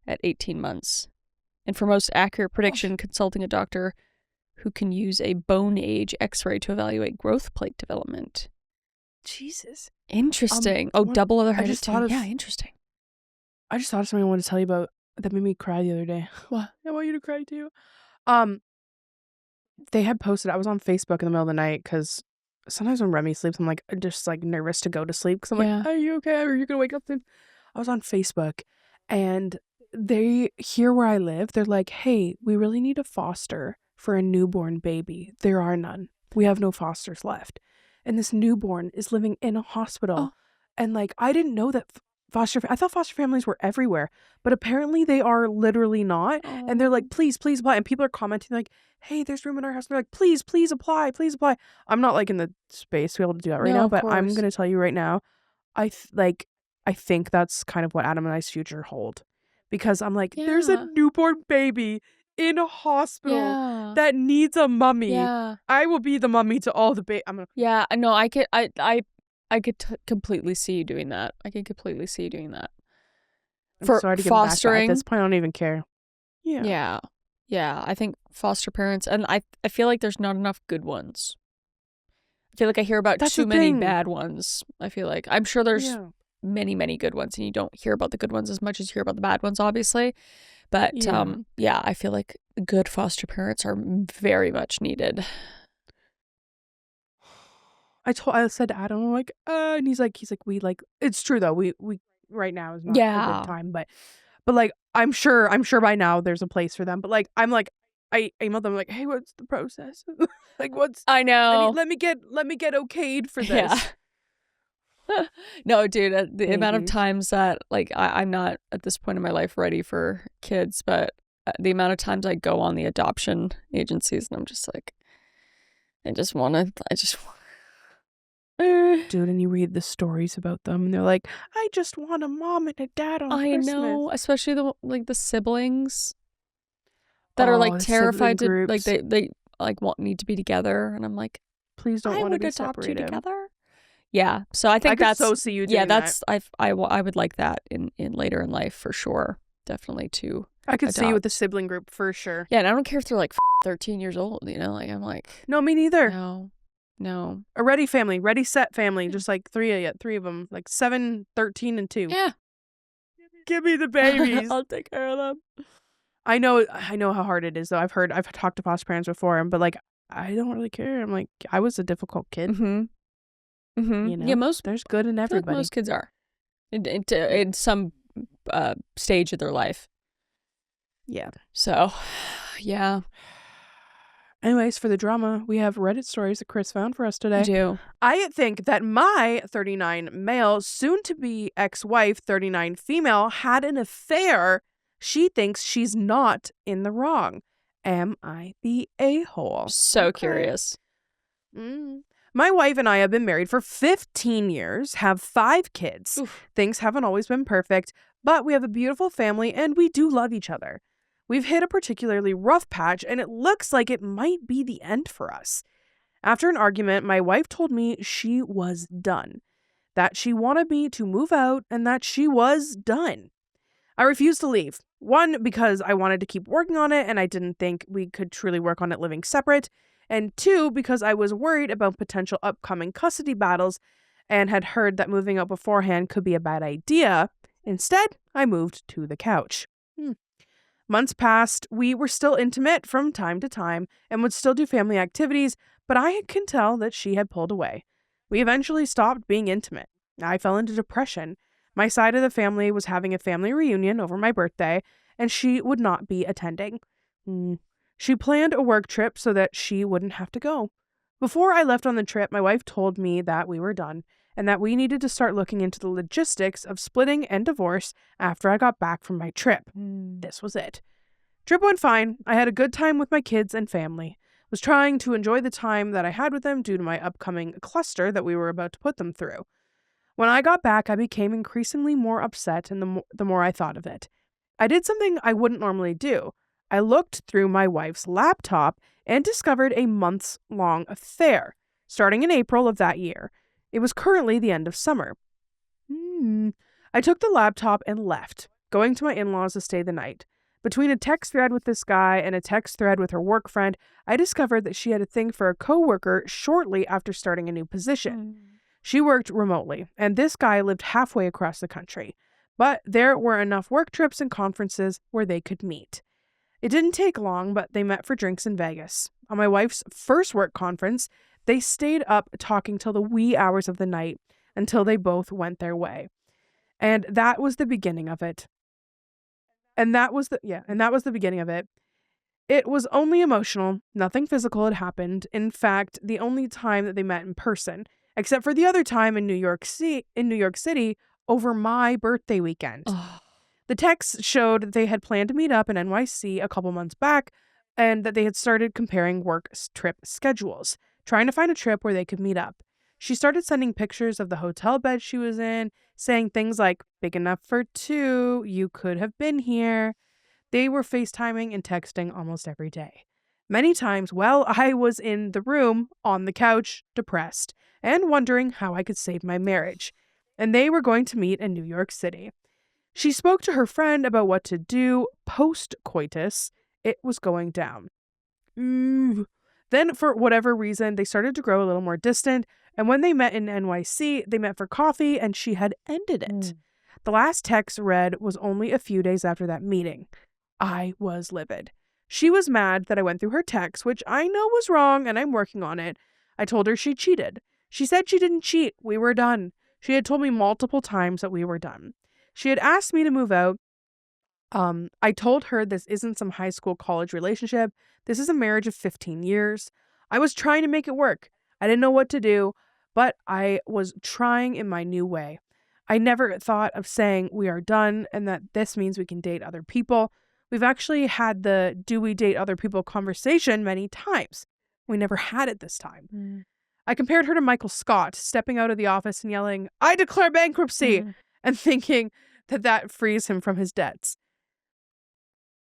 B: at 18 months. And for most accurate prediction, consulting a doctor who can use a bone age x-ray to evaluate growth plate development.
A: Jesus.
B: Interesting. Double other height. Yeah, interesting.
A: I just thought of something I wanted to tell you about that made me cry the other day.
B: What?
A: I want you to cry too. They had posted, I was on Facebook in the middle of the night because sometimes when Remy sleeps, I'm like just like nervous to go to sleep because I'm like, are you okay? Are you gonna wake up soon? I was on Facebook and here where I live, they're like, hey, we really need a foster for a newborn baby. There are none. We have no fosters left. And this newborn is living in a hospital. And like, I didn't know that I thought foster families were everywhere, but apparently they are literally not. And they're like, please apply. And people are commenting like, hey, there's room in our house. And they're like, please apply. I'm not like in the space to be able to do that right now, but I'm going to tell you right now, I think that's kind of what Adam and I's future hold. Because I'm like, there's a newborn baby in a hospital that needs a mummy.
B: Yeah.
A: I will be the mummy to all the baby.
B: Yeah, no, I could completely see you doing that. I could completely see you doing that.
A: I'm
B: For
A: sorry to give
B: fostering.
A: Back, at this point, I don't even care. Yeah.
B: Yeah. Yeah, I think foster parents, and I feel like there's not enough good ones. I feel like I hear about too many bad ones. I feel like I'm sure there's many, many good ones, and you don't hear about the good ones as much as you hear about the bad ones, obviously. But yeah, I feel like good foster parents are very much needed.
A: I said to Adam, I'm like, and he's like, we like, it's true though. We right now is not a good time, but like, I'm sure by now there's a place for them. But like, I'm like, I emailed them like, hey, what's the process? Like,
B: I know.
A: let me get okayed for this.
B: Yeah. No, dude, the amount of times that like I'm not at this point in my life ready for kids, but the amount of times I go on the adoption agencies and I'm just like, I just
A: dude, and you read the stories about them and they're like, I just want a mom and a dad on Christmas.
B: I know, especially the siblings that are like terrified to like they like need to be together, and I'm like,
A: please don't want to be
B: adopt
A: separated.
B: you together. Yeah, so I think that's
A: so see you doing
B: that's that. I would like that in later in life for sure, definitely too.
A: I could see you with the sibling group for sure.
B: Yeah, and I don't care if they're like 13 years old, you know, like I'm like,
A: no, me neither.
B: No.
A: A ready family, ready set family, just like three of them, like 7, 13, and 2.
B: Yeah.
A: Give me the babies.
B: I'll take care of them.
A: I know how hard it is though. I've talked to foster parents before, but like I don't really care. I'm like, I was a difficult kid.
B: You know? Yeah,
A: there's good in everybody.
B: Like most kids are in some stage of their life.
A: Yeah.
B: So, yeah.
A: Anyways, for the drama, we have Reddit stories that Chris found for us today.
B: I do.
A: I think that my 39 male, soon-to-be ex-wife, 39 female, had an affair. She thinks she's not in the wrong. Am I the a-hole?
B: So curious.
A: My wife and I have been married for 15 years, have 5 kids. Oof. Things haven't always been perfect, but we have a beautiful family and we do love each other. We've hit a particularly rough patch, and it looks like it might be the end for us. After an argument, my wife told me she was done, that she wanted me to move out, and that she was done. I refused to leave. 1, because I wanted to keep working on it, and I didn't think we could truly work on it living separate. And 2, because I was worried about potential upcoming custody battles and had heard that moving out beforehand could be a bad idea. Instead, I moved to the couch. Months passed. We were still intimate from time to time and would still do family activities, but I can tell that she had pulled away. We eventually stopped being intimate. I fell into depression. My side of the family was having a family reunion over my birthday, and she would not be attending. She planned a work trip so that she wouldn't have to go. Before I left on the trip, my wife told me that we were done and that we needed to start looking into the logistics of splitting and divorce after I got back from my trip. This was it. Trip went fine. I had a good time with my kids and family. Was trying to enjoy the time that I had with them due to my upcoming cluster that we were about to put them through. When I got back, I became increasingly more upset, and the more I thought of it. I did something I wouldn't normally do. I looked through my wife's laptop and discovered a months-long affair, starting in April of that year. It was currently the end of summer. I took the laptop and left, going to my in-laws to stay the night. Between a text thread with this guy and a text thread with her work friend, I discovered that she had a thing for a coworker shortly after starting a new position. She worked remotely, and this guy lived halfway across the country. But there were enough work trips and conferences where they could meet. It didn't take long, but they met for drinks in Vegas. On my wife's first work conference, they stayed up talking till the wee hours of the night until they both went their way. And that was the beginning of it. And that was the beginning of it. It was only emotional. Nothing physical had happened. In fact, the only time that they met in person, except for the other time in New York City over my birthday weekend. The text showed that they had planned to meet up in NYC a couple months back and that they had started comparing work trip schedules, trying to find a trip where they could meet up. She started sending pictures of the hotel bed she was in, saying things like, big enough for 2, you could have been here. They were FaceTiming and texting almost every day. Many times while I was in the room, on the couch, depressed, and wondering how I could save my marriage. And they were going to meet in New York City. She spoke to her friend about what to do post-coitus it was going down. Ooh. Then, for whatever reason, they started to grow a little more distant. And when they met in NYC, they met for coffee, and she had ended it. The last text read was only a few days after that meeting. I was livid. She was mad that I went through her text, which I know was wrong, and I'm working on it. I told her she cheated. She said she didn't cheat. We were done. She had told me multiple times that we were done. She had asked me to move out. I told her this isn't some high school college relationship. This is a marriage of 15 years. I was trying to make it work. I didn't know what to do, but I was trying in my new way. I never thought of saying we are done and that this means we can date other people. We've actually had the do we date other people conversation many times. We never had it this time. I compared her to Michael Scott, stepping out of the office and yelling, I declare bankruptcy, and thinking that frees him from his debts.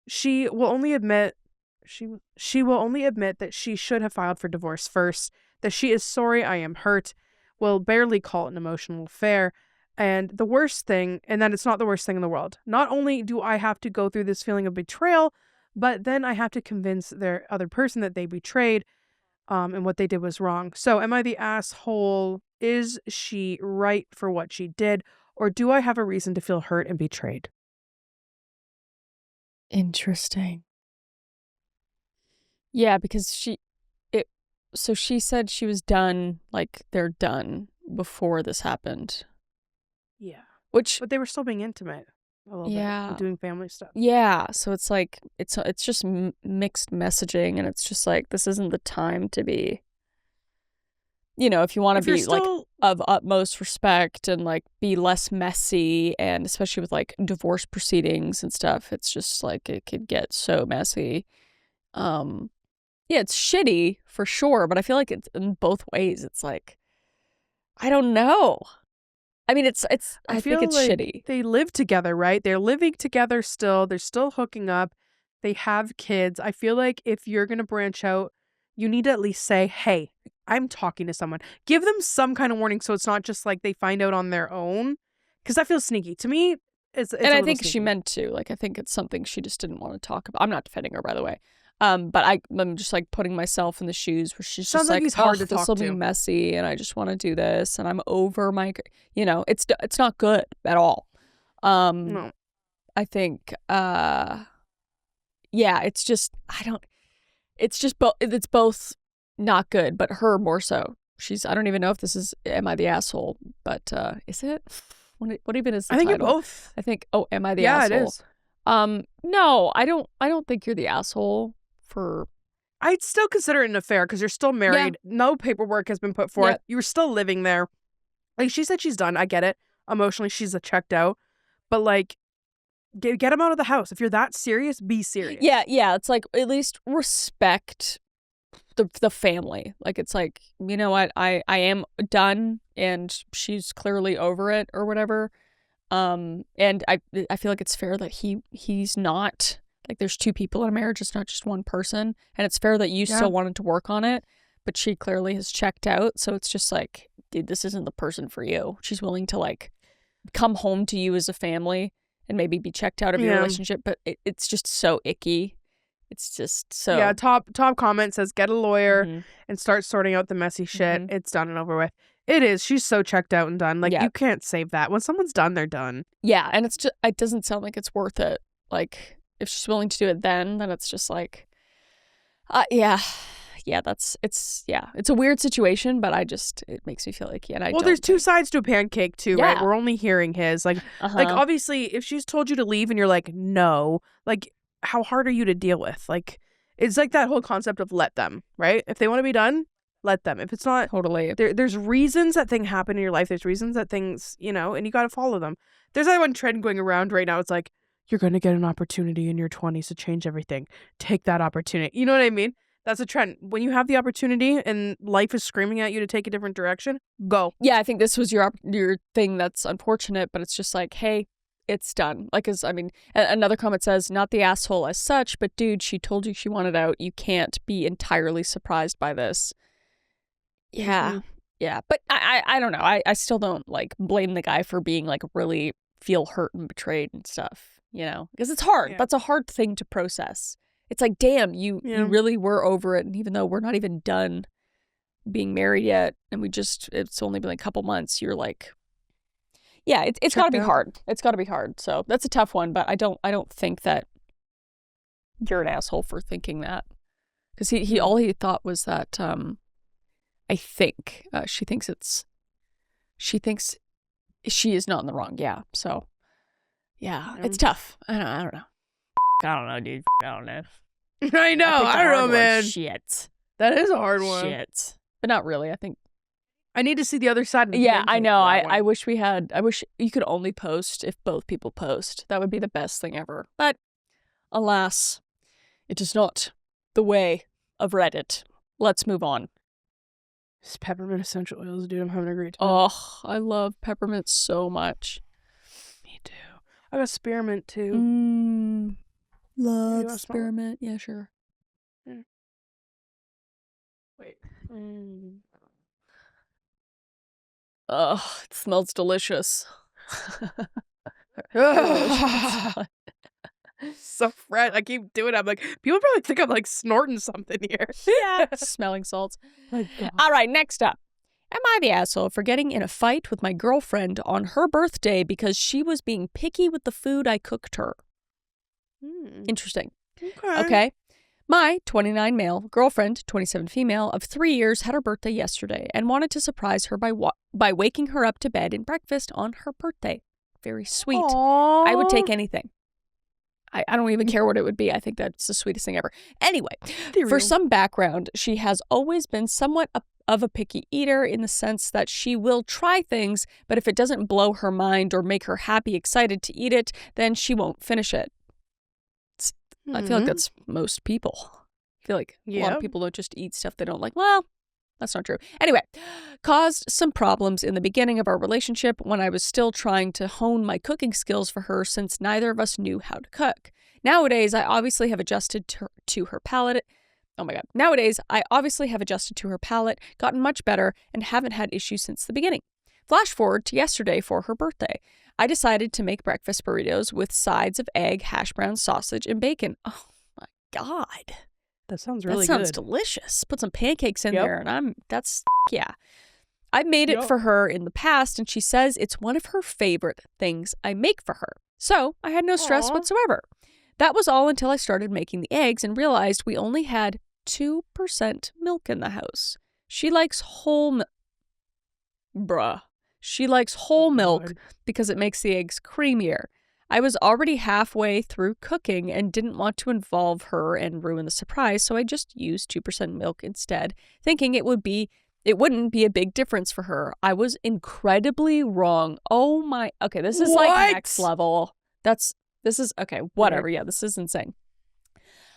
A: She will only admit that she should have filed for divorce first, that she is sorry I am hurt, will barely call it an emotional affair, and the worst thing, and that it's not the worst thing in the world. Not only do I have to go through this feeling of betrayal, but then I have to convince their other person that they betrayed, and what they did was wrong. So am I the asshole? Is she right for what she did? Or do I have a reason to feel hurt and betrayed?
B: Interesting. Yeah, because she said she was done, like they're done before this happened.
A: Yeah.
B: But
A: they were still being intimate a little bit and doing family stuff.
B: Yeah, so it's like it's just mixed messaging, and it's just like this isn't the time to be, if you want to be like of utmost respect and like be less messy, and especially with like divorce proceedings and stuff, it's just like it could get so messy. Yeah, it's shitty for sure, but I feel like it's in both ways. It's like, I don't know. I mean, I think it's like shitty.
A: They live together, right? They're living together still. They're still hooking up. They have kids. I feel like if you're going to branch out, you need to at least say, hey, I'm talking to someone. Give them some kind of warning so it's not just like they find out on their own. Because that feels sneaky. To me, it's and
B: I think
A: sneaky.
B: She meant to. Like, I think it's something she just didn't want to talk about. I'm not defending her, by the way. But I'm just like putting myself in the shoes where she's
A: Sounds
B: just like,
A: he's hard to
B: this
A: talk
B: will
A: to.
B: be messy, and I just want to do this, and I'm over my, it's not good at all.
A: No.
B: I think, yeah, it's just it's both not good, but her more so. I don't even know if this is, am I the asshole? But is it? What even is the title?
A: I think you're both.
B: I think, am I the asshole?
A: Yeah, it is.
B: No, I don't think you're the asshole.
A: I'd still consider it an affair because you're still married. Yeah. No paperwork has been put forth. Yep. You're still living there. Like, she said she's done. I get it. Emotionally, she's checked out. But like, get him out of the house. If you're that serious, be serious.
B: Yeah. It's like, at least respect the family. Like, it's like, you know what? I am done, and she's clearly over it or whatever. And I feel like it's fair that he's not. Like, there's two people in a marriage. It's not just one person. And it's fair that you still wanted to work on it, but she clearly has checked out. So it's just like, dude, this isn't the person for you. She's willing to, like, come home to you as a family and maybe be checked out of your relationship. But it's just so icky. It's just so...
A: Yeah, top comment says, get a lawyer and start sorting out the messy shit. It's done and over with. It is. She's so checked out and done. Like, you can't save that. When someone's done, they're done.
B: Yeah, and it doesn't sound like it's worth it. Like... If she's willing to do it then it's just like, it's a weird situation, but it makes me feel icky. And
A: there's two sides to a pancake too, right? We're only hearing his. Like, like obviously, if she's told you to leave and you're like, no, like, how hard are you to deal with? Like, it's like that whole concept of let them, right? If they want to be done, let them. If it's not,
B: totally.
A: There's reasons that things happen in your life. There's reasons that things, and you got to follow them. There's that one trend going around right now. It's like, you're going to get an opportunity in your 20s to change everything. Take that opportunity. You know what I mean? That's a trend. When you have the opportunity and life is screaming at you to take a different direction, go.
B: Yeah, I think this was your thing that's unfortunate, but it's just like, hey, it's done. Like, another comment says, not the asshole as such, but dude, she told you she wanted out. You can't be entirely surprised by this. Yeah. Yeah. But I don't know. I still don't, like, blame the guy for being, like, really feel hurt and betrayed and stuff. Because it's hard. Yeah. That's a hard thing to process. It's like, damn, you really were over it. And even though we're not even done being married yet, and it's only been like a couple months, you're like, yeah, it's got to be hard. It's got to be hard. So that's a tough one, but I don't think that you're an asshole for thinking that. Because he all he thought was that, I think, she thinks she is not in the wrong. Yeah. So, yeah, it's tough. I don't know. I don't know, dude. I don't know.
A: I know. I don't know, man.
B: Shit.
A: That is a hard one.
B: Shit. But not really. I think.
A: I need to see the other side of the
B: Yeah, I know. I wish you could only post if both people post. That would be the best thing ever. But alas, it is not the way of Reddit. Let's move on.
A: It's peppermint essential oils, dude. I'm having a great time.
B: Oh, I love peppermint so much.
A: Me too. I got spearmint too.
B: Love spearmint. Yeah, sure.
A: Yeah. Wait.
B: Oh, it smells delicious.
A: So fresh. I keep doing it. I'm like, people probably think I'm like snorting something here.
B: Yeah. Smelling salts. All right, next up. Am I the asshole for getting in a fight with my girlfriend on her birthday because she was being picky with the food I cooked her? Interesting. Okay. My 29 male girlfriend, 27 female, of 3 years had her birthday yesterday and wanted to surprise her by waking her up to bed and breakfast on her birthday. Very sweet.
A: Aww.
B: I would take anything. I don't even care what it would be. I think that's the sweetest thing ever. Anyway, for some background, she has always been somewhat of a picky eater in the sense that she will try things, but if it doesn't blow her mind or make her happy, excited to eat it, then she won't finish it. I feel like that's most people. I feel like a lot of people don't just eat stuff they don't like. Well, that's not true. Anyway, caused some problems in the beginning of our relationship when I was still trying to hone my cooking skills for her since neither of us knew how to cook. Nowadays, I obviously have adjusted to her palate. Oh my God. Nowadays, I obviously have adjusted to her palate, gotten much better, and haven't had issues since the beginning. Flash forward to yesterday for her birthday. I decided to make breakfast burritos with sides of egg, hash browns, sausage, and bacon. Oh my God.
A: That sounds really
B: good. That sounds
A: good.
B: delicious. Put some pancakes in there and yeah. I've made it for her in the past and she says it's one of her favorite things I make for her. So I had no stress whatsoever. That was all until I started making the eggs and realized we only had 2% milk in the house. She likes whole milk. Bruh. She likes whole milk because it makes the eggs creamier. I was already halfway through cooking and didn't want to involve her and ruin the surprise, so I just used 2% milk instead, thinking it wouldn't be a big difference for her. I was incredibly wrong. Oh my, okay, this is like next level. This is, okay, whatever, yeah, this is insane.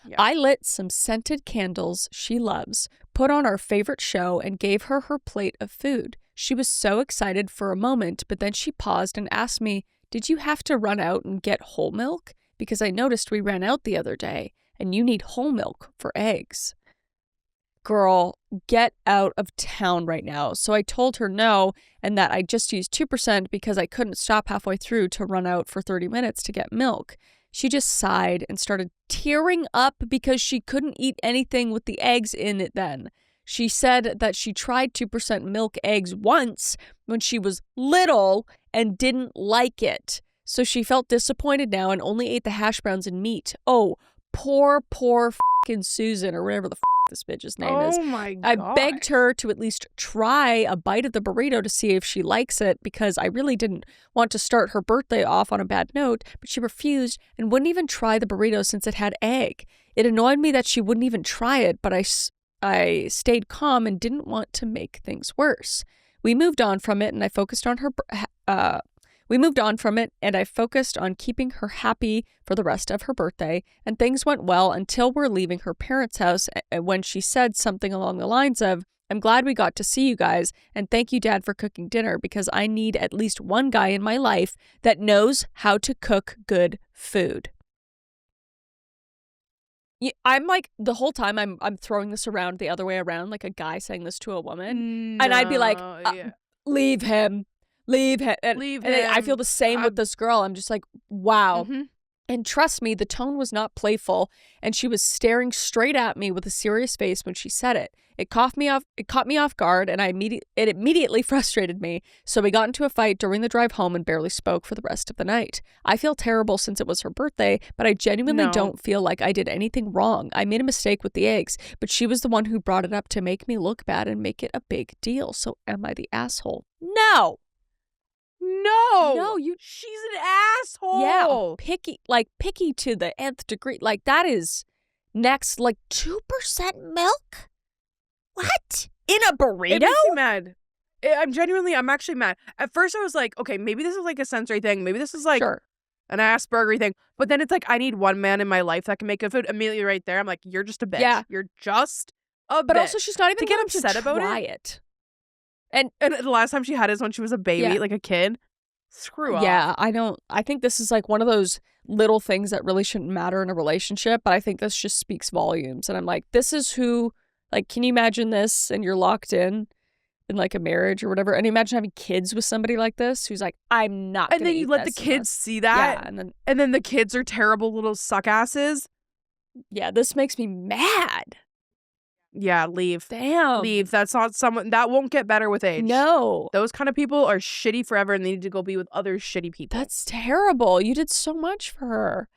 B: Yeah. I lit some scented candles she loves, put on our favorite show, and gave her her plate of food. She was so excited for a moment, but then she paused and asked me, "Did you have to run out and get whole milk? Because I noticed we ran out the other day, and you need whole milk for eggs." Girl, get out of town right now. So I told her no, and that I just used 2% because I couldn't stop halfway through to run out for 30 minutes to get milk. She just sighed and started tearing up because she couldn't eat anything with the eggs in it then. She said that she tried 2% milk eggs once when she was little and didn't like it. So she felt disappointed now and only ate the hash browns and meat. Oh, poor f***ing Susan, or whatever the this bitch's name is.
A: Oh my God.
B: I begged her to at least try a bite of the burrito to see if she likes it because I really didn't want to start her birthday off on a bad note, but she refused and wouldn't even try the burrito since it had egg. It annoyed me that she wouldn't even try it, but I stayed calm and didn't want to make things worse. We moved on from it and I focused on keeping her happy for the rest of her birthday, and things went well until we're leaving her parents' house when she said something along the lines of, "I'm glad we got to see you guys, and thank you, Dad, for cooking dinner because I need at least one guy in my life that knows how to cook good food." I'm like, the whole time I'm throwing this around the other way around, like a guy saying this to a woman, and I'd be like, leave him. And I feel the same with this girl. I'm just like, wow. And trust me, the tone was not playful, and she was staring straight at me with a serious face when she said it. It caught me off guard, and it immediately frustrated me. So we got into a fight during the drive home and barely spoke for the rest of the night. I feel terrible since it was her birthday, but I genuinely don't feel like I did anything wrong. I made a mistake with the eggs, but she was the one who brought it up to make me look bad and make it a big deal. So am I the asshole? No.
A: No, she's an asshole.
B: Yeah, picky to the nth degree. Like, that is next, like 2% milk? What? In a burrito?
A: It makes me mad. I'm actually mad. At first I was like, okay, maybe this is like a sensory thing. Maybe this is like an Asperger thing. But then it's like, I need one man in my life that can make good food. Immediately right there, I'm like, you're just a bitch. Yeah. You're just a bitch.
B: But also, she's not even
A: to get upset about
B: it.
A: And the last time she had is when she was a baby, like a kid. Screw off.
B: Yeah, I think this is like one of those little things that really shouldn't matter in a relationship, but I think this just speaks volumes. And I'm like, this is who, like, can you imagine this? And you're locked in like a marriage or whatever. And imagine having kids with somebody like this who's like, I'm not
A: and then you let the kids see that.
B: Yeah,
A: and then the kids are terrible little suck asses.
B: Yeah, this makes me mad.
A: Yeah, leave.
B: Damn.
A: Leave. That's not someone that won't get better with age.
B: No.
A: Those kind of people are shitty forever and they need to go be with other shitty people.
B: That's terrible. You did so much for her.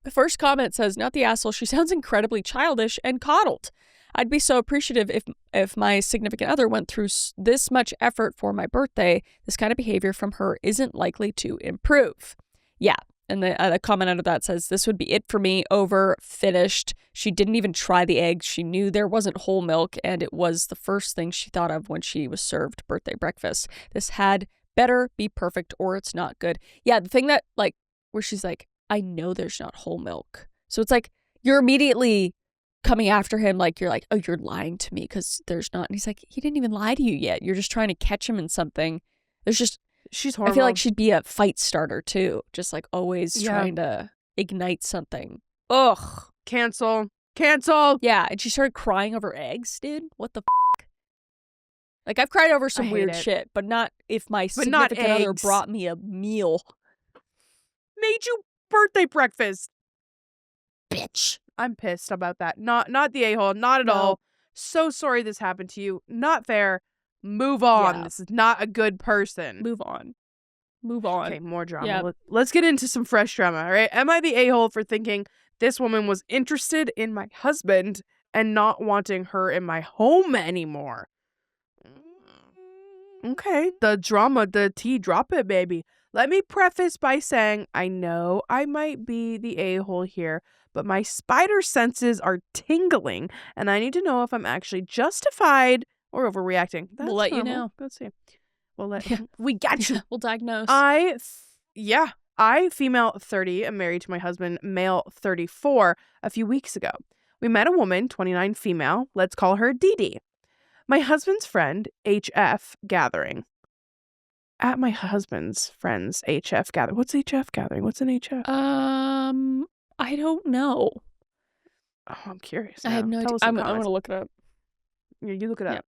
B: The first comment says, not the asshole. She sounds incredibly childish and coddled. I'd be so appreciative if my significant other went through this much effort for my birthday. This kind of behavior from her isn't likely to improve. Yeah. And the comment out of that says, this would be it for me, over, finished. She didn't even try the eggs. She knew there wasn't whole milk, and it was the first thing she thought of when she was served birthday breakfast. This had better be perfect or it's not good. Yeah, the thing that, like, where she's like, I know there's not whole milk. So it's like, you're immediately coming after him, like, you're like, oh, you're lying to me because there's not. And he's like, he didn't even lie to you yet. You're just trying to catch him in something. There's just...
A: She's horrible.
B: I feel like she'd be a fight starter too. Just like always trying to ignite something. Ugh.
A: Cancel.
B: Yeah, and she started crying over eggs, dude. What the f***? Like, I've cried over some weird shit, but not if my significant other brought me a meal.
A: Made you birthday breakfast.
B: Bitch.
A: I'm pissed about that. Not the a-hole. Not at all. So sorry this happened to you. Not fair. Move on. Yeah. This is not a good person.
B: Move on.
A: Okay, more drama. Yeah. Let's get into some fresh drama, all right? Am I the a-hole for thinking this woman was interested in my husband and not wanting her in my home anymore? Okay, the drama, the tea, drop it, baby. Let me preface by saying I know I might be the a-hole here, but my spider senses are tingling, and I need to know if I'm actually justified or overreacting.
B: We'll let you know.
A: Let's see. We got you.
B: We'll diagnose.
A: I, female 30, am married to my husband, male 34, a few weeks ago. We met a woman, 29, female. Let's call her Dee Dee. My husband's friend, HF gathering. At my husband's friend's HF gathering. What's HF gathering? What's an HF?
B: I don't know.
A: Oh, I'm curious now.
B: I have no idea. I'm going to look it up.
A: Yeah, you look it up.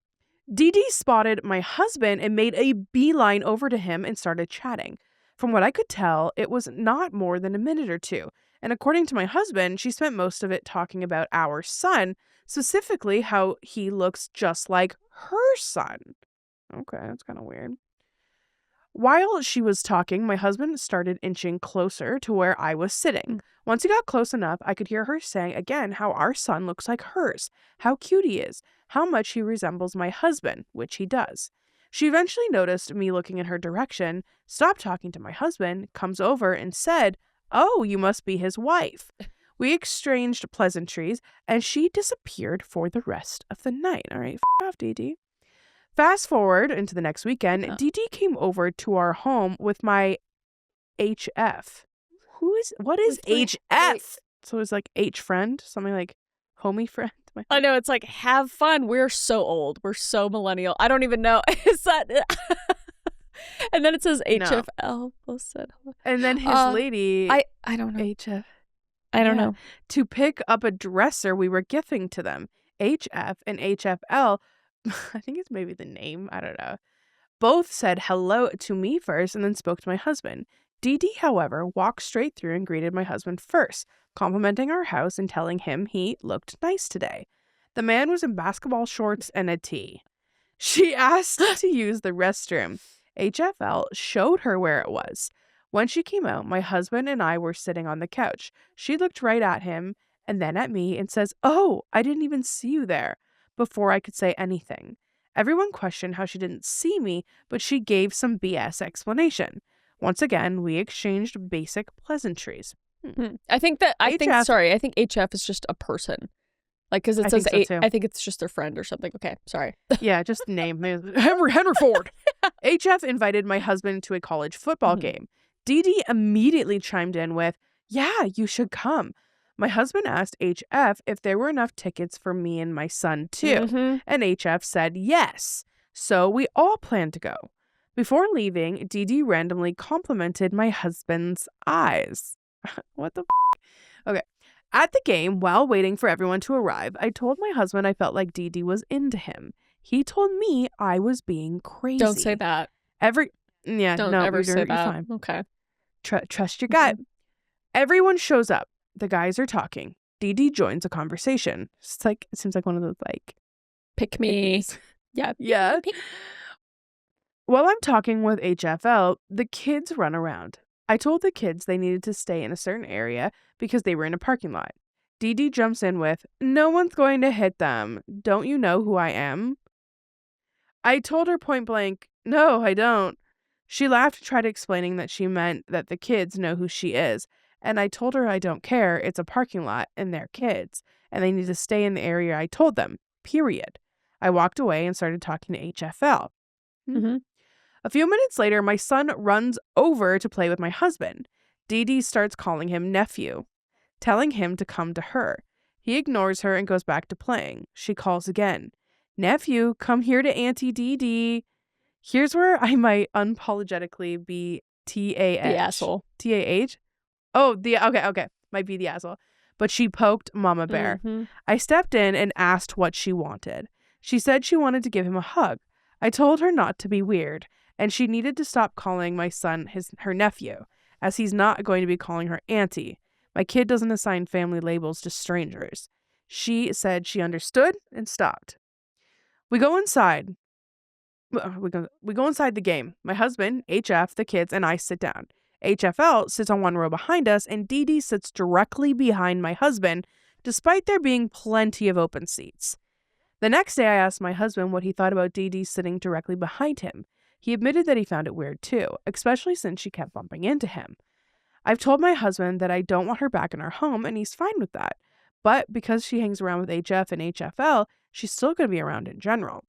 A: Dee Dee spotted my husband and made a beeline over to him and started chatting. From what I could tell, it was not more than a minute or two. And according to my husband, she spent most of it talking about our son, specifically how he looks just like her son. Okay, that's kind of weird. While she was talking, my husband started inching closer to where I was sitting. Once he got close enough, I could hear her saying again how our son looks like hers, how cute he is, how much he resembles my husband, which he does. She eventually noticed me looking in her direction, stopped talking to my husband, comes over and said, "Oh, you must be his wife." We exchanged pleasantries, and she disappeared for the rest of the night. All right, off, Dee Dee. Fast forward into the next weekend, Dee Dee came over to our home with my HF. What is HF? So it's like H friend, something like homie friend.
B: I know, it's like, have fun. We're so old. We're so millennial. I don't even know. Is that and then it says HFL.
A: And then his lady.
B: I don't know.
A: HF.
B: I don't know.
A: To pick up a dresser we were gifting to them. HF and HFL. I think it's maybe the name. I don't know. Both said hello to me first and then spoke to my husband. Dee Dee, however, walked straight through and greeted my husband first, complimenting our house and telling him he looked nice today. The man was in basketball shorts and a tee. She asked to use the restroom. HFL showed her where it was. When she came out, my husband and I were sitting on the couch. She looked right at him and then at me and says, "Oh, I didn't even see you there," before I could say anything. Everyone questioned how she didn't see me, but she gave some BS explanation. Once again, we exchanged basic pleasantries.
B: I think HF is just a person. Like, because it says, I think it's just their friend or something. Okay, sorry.
A: Yeah, just name. Henry Ford. HF invited my husband to a college football game. Dee Dee immediately chimed in with, "Yeah, you should come." My husband asked HF if there were enough tickets for me and my son too. And HF said yes. So we all planned to go. Before leaving, Dee Dee randomly complimented my husband's eyes. What the f***? Okay. At the game, while waiting for everyone to arrive, I told my husband I felt like Dee Dee was into him. He told me I was being crazy.
B: Don't say that.
A: Don't
B: ever say that.
A: Fine.
B: Okay.
A: Trust your gut. Everyone shows up. The guys are talking. Dee Dee joins a conversation. It seems like one of those
B: pick me. Yeah.
A: Yeah. While I'm talking with HFL, the kids run around. I told the kids they needed to stay in a certain area because they were in a parking lot. Dee Dee jumps in with, "No one's going to hit them. Don't you know who I am?" I told her point blank, "No, I don't." She laughed and tried explaining that she meant that the kids know who she is. And I told her I don't care. It's a parking lot and they're kids. And they need to stay in the area I told them. Period. I walked away and started talking to HFL. A few minutes later, my son runs over to play with my husband. Dee Dee starts calling him nephew, telling him to come to her. He ignores her and goes back to playing. She calls again. "Nephew, come here to Auntie Dee Dee." Here's where I might unapologetically be TAH.
B: The asshole.
A: TAH? Oh, okay. Might be the asshole. But she poked Mama Bear. I stepped in and asked what she wanted. She said she wanted to give him a hug. I told her not to be weird, and she needed to stop calling my son her nephew, as he's not going to be calling her auntie. My kid doesn't assign family labels to strangers. She said she understood and stopped. We go inside. We go inside the game. My husband, HF, the kids, and I sit down. HFL sits on one row behind us, and Dee Dee sits directly behind my husband, despite there being plenty of open seats. The next day, I asked my husband what he thought about Dee Dee sitting directly behind him. He admitted that he found it weird too, especially since she kept bumping into him. I've told my husband that I don't want her back in our home, and he's fine with that. But because she hangs around with HF and HFL, she's still going to be around in general.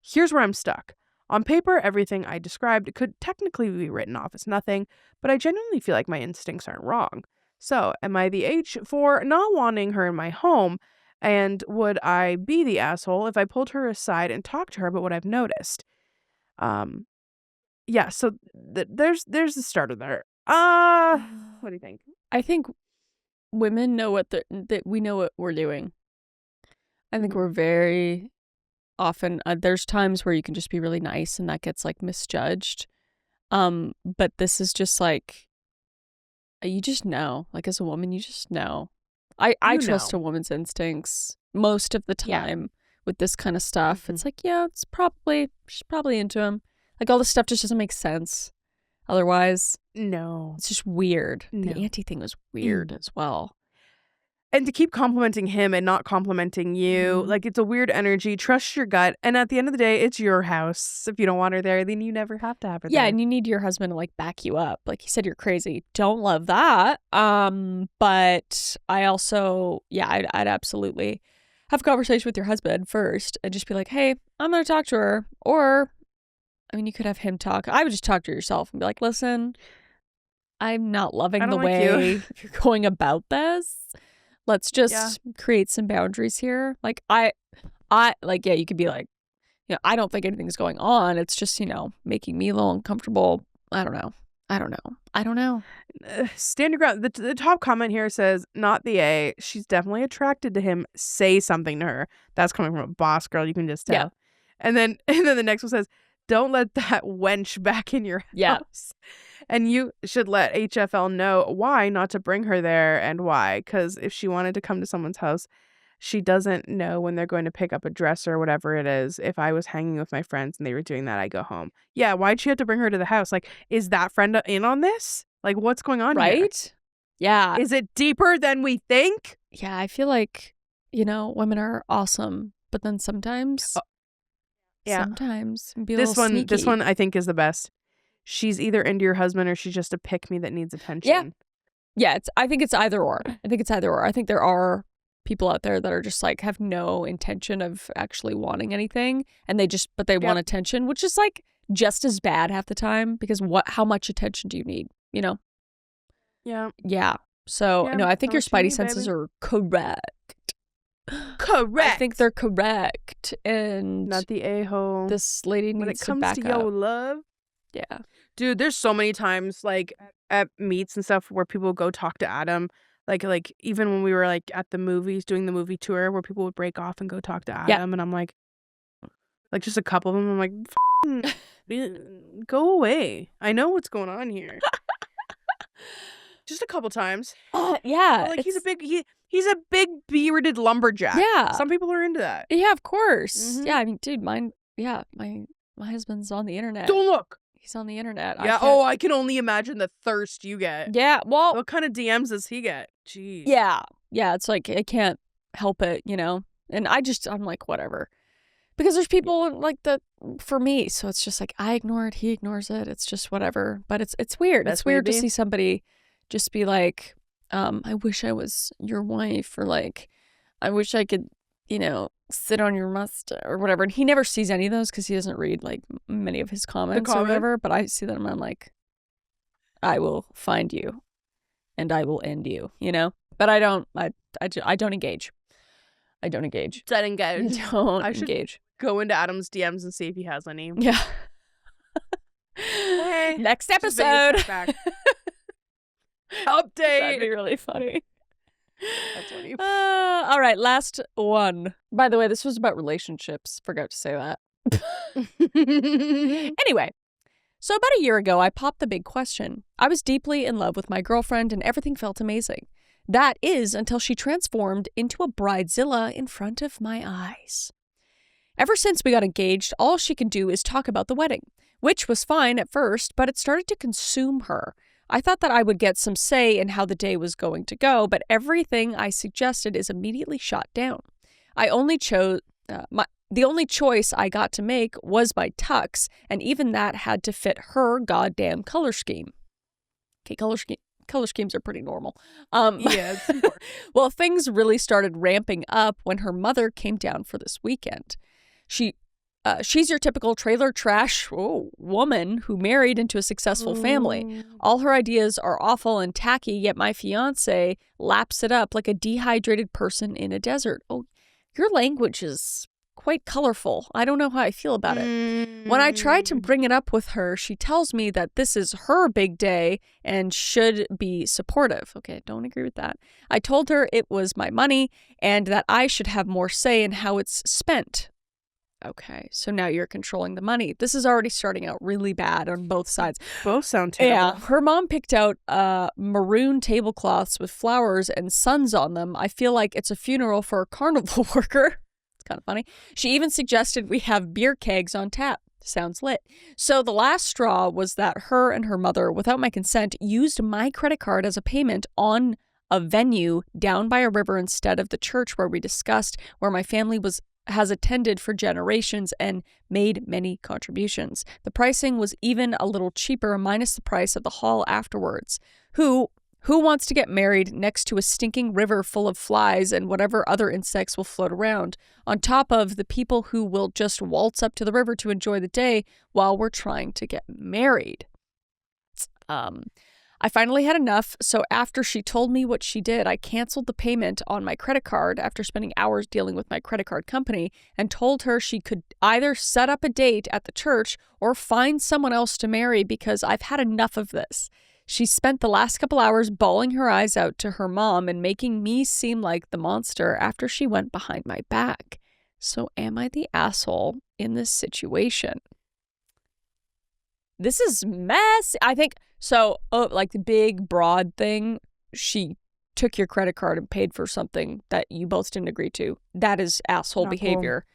A: Here's where I'm stuck. On paper, everything I described could technically be written off as nothing, but I genuinely feel like my instincts aren't wrong. So, am I the H for not wanting her in my home? And would I be the asshole if I pulled her aside and talked to her about what I've noticed? Yeah, so there's the starter there. What do you think?
B: I think women know that we know what we're doing. I think we're very often, there's times where you can just be really nice and that gets misjudged. But this is just you just know, as a woman, you just know. I trust a woman's instincts most of the time with this kind of stuff. It's she's probably into him. All this stuff just doesn't make sense. Otherwise,
A: no,
B: it's just weird.
A: No.
B: The auntie thing was weird as well.
A: And to keep complimenting him and not complimenting you, it's a weird energy. Trust your gut. And at the end of the day, it's your house. If you don't want her there, then you never have to have her there.
B: Yeah, and you need your husband to back you up. He said, you're crazy. Don't love that. But I also, I'd absolutely have a conversation with your husband first and just be like, hey, I'm going to talk to her. Or, you could have him talk. I would just talk to yourself and be like, listen, I'm not loving the way you're going about this. Let's just create some boundaries here. You could be like, I don't think anything's going on. It's just, making me a little uncomfortable. I don't know.
A: Stand your ground. The top comment here says, not the A. She's definitely attracted to him. Say something to her. That's coming from a boss girl. You can just tell. Yeah. And then the next one says, don't let that wench back in your
B: Yeah.
A: house. And you should let HFL know why not to bring her there and why. Because if she wanted to come to someone's house, she doesn't know when they're going to pick up a dress or whatever it is. If I was hanging with my friends and they were doing that, I go home. Yeah, why'd she have to bring her to the house? Like, is that friend in on this? Like, what's going on here?
B: Right? Yeah.
A: Is it deeper than we think?
B: Yeah, I feel like, women are awesome, but then sometimes, sometimes be a little sneaky.
A: This one I think is the best. She's either into your husband or she's just a pick me that needs attention.
B: Yeah. I think it's either or. I think there are people out there that are just like have no intention of actually wanting anything, and they want attention, which is like just as bad half the time, because how much attention do you need? Yeah. So no, I think your spidey senses are correct. I think they're correct, and
A: not the a-hole.
B: This lady needs to back up.
A: When it comes to your love,
B: yeah,
A: dude, there's so many times like at meets and stuff where people go talk to Adam. Like even when we were like at the movies doing the movie tour, where people would break off and go talk to Adam, and I'm like just a couple of them. I'm like, go away. I know what's going on here. Just a couple times.
B: Yeah,
A: like he's a big bearded lumberjack.
B: Yeah,
A: some people are into that.
B: Yeah, of course. Mm-hmm. Yeah, I mean, dude, mine. Yeah, my husband's on the internet.
A: Don't look.
B: He's on the internet.
A: Yeah. I can only imagine the thirst you get.
B: Yeah. Well,
A: what kind of DMs does he get? Jeez.
B: Yeah. Yeah. It's like I can't help it, And I'm like, whatever, because there's people like that for me. So it's just like I ignore it, he ignores it. It's just whatever. But it's weird. It's weird to see somebody just be like, I wish I was your wife, or like, I wish I could, sit on your mustache or whatever. And he never sees any of those because he doesn't read like many of his comments or whatever. But I see them and I'm like, I will find you and I will end you, But I don't engage. I don't engage.
A: I should engage. Go into Adam's DMs and see if he has any.
B: Yeah.
A: Hey,
B: next episode.
A: Update.
B: That'd be really funny.
A: That's funny.
B: All right, last one. By the way, this was about relationships. Forgot to say that. Anyway, so about a year ago, I popped the big question. I was deeply in love with my girlfriend and everything felt amazing. That is until she transformed into a bridezilla in front of my eyes. Ever since we got engaged, all she can do is talk about the wedding, which was fine at first, but it started to consume her. I thought that I would get some say in how the day was going to go, but everything I suggested is immediately shot down. The only choice I got to make was my tux, and even that had to fit her goddamn color scheme. Okay, color schemes are pretty normal.
A: Yeah, it's important.
B: Well, things really started ramping up when her mother came down for this weekend. She's your typical trailer trash woman who married into a successful family. All her ideas are awful and tacky, yet my fiance laps it up like a dehydrated person in a desert. Oh, your language is quite colorful. I don't know how I feel about it. When I try to bring it up with her, she tells me that this is her big day and should be supportive. Okay, I don't agree with that. I told her it was my money and that I should have more say in how it's spent. Okay, so now you're controlling the money. This is already starting out really bad on both sides.
A: Both sound terrible.
B: Yeah, her mom picked out maroon tablecloths with flowers and suns on them. I feel like it's a funeral for a carnival worker. It's kind of funny. She even suggested we have beer kegs on tap. Sounds lit. So the last straw was that her and her mother, without my consent, used my credit card as a payment on a venue down by a river instead of the church where we discussed, where my family has attended for generations and made many contributions. The pricing was even a little cheaper, minus the price of the hall afterwards. Who wants to get married next to a stinking river full of flies and whatever other insects will float around, on top of the people who will just waltz up to the river to enjoy the day while we're trying to get married? I finally had enough, so after she told me what she did, I canceled the payment on my credit card after spending hours dealing with my credit card company and told her she could either set up a date at the church or find someone else to marry because I've had enough of this. She spent the last couple hours bawling her eyes out to her mom and making me seem like the monster after she went behind my back. So am I the asshole in this situation? this is messy. I think so. Like the big broad thing, she took your credit card and paid for something that you both didn't agree to. That is asshole
A: Not
B: behavior.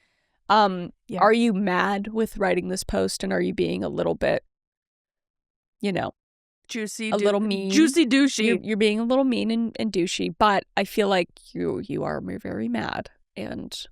A: Yeah.
B: Are you mad with writing this post, and are you being a little bit,
A: juicy,
B: a little mean,
A: juicy douchey?
B: You're being a little mean and douchey, but I feel like you are very mad, and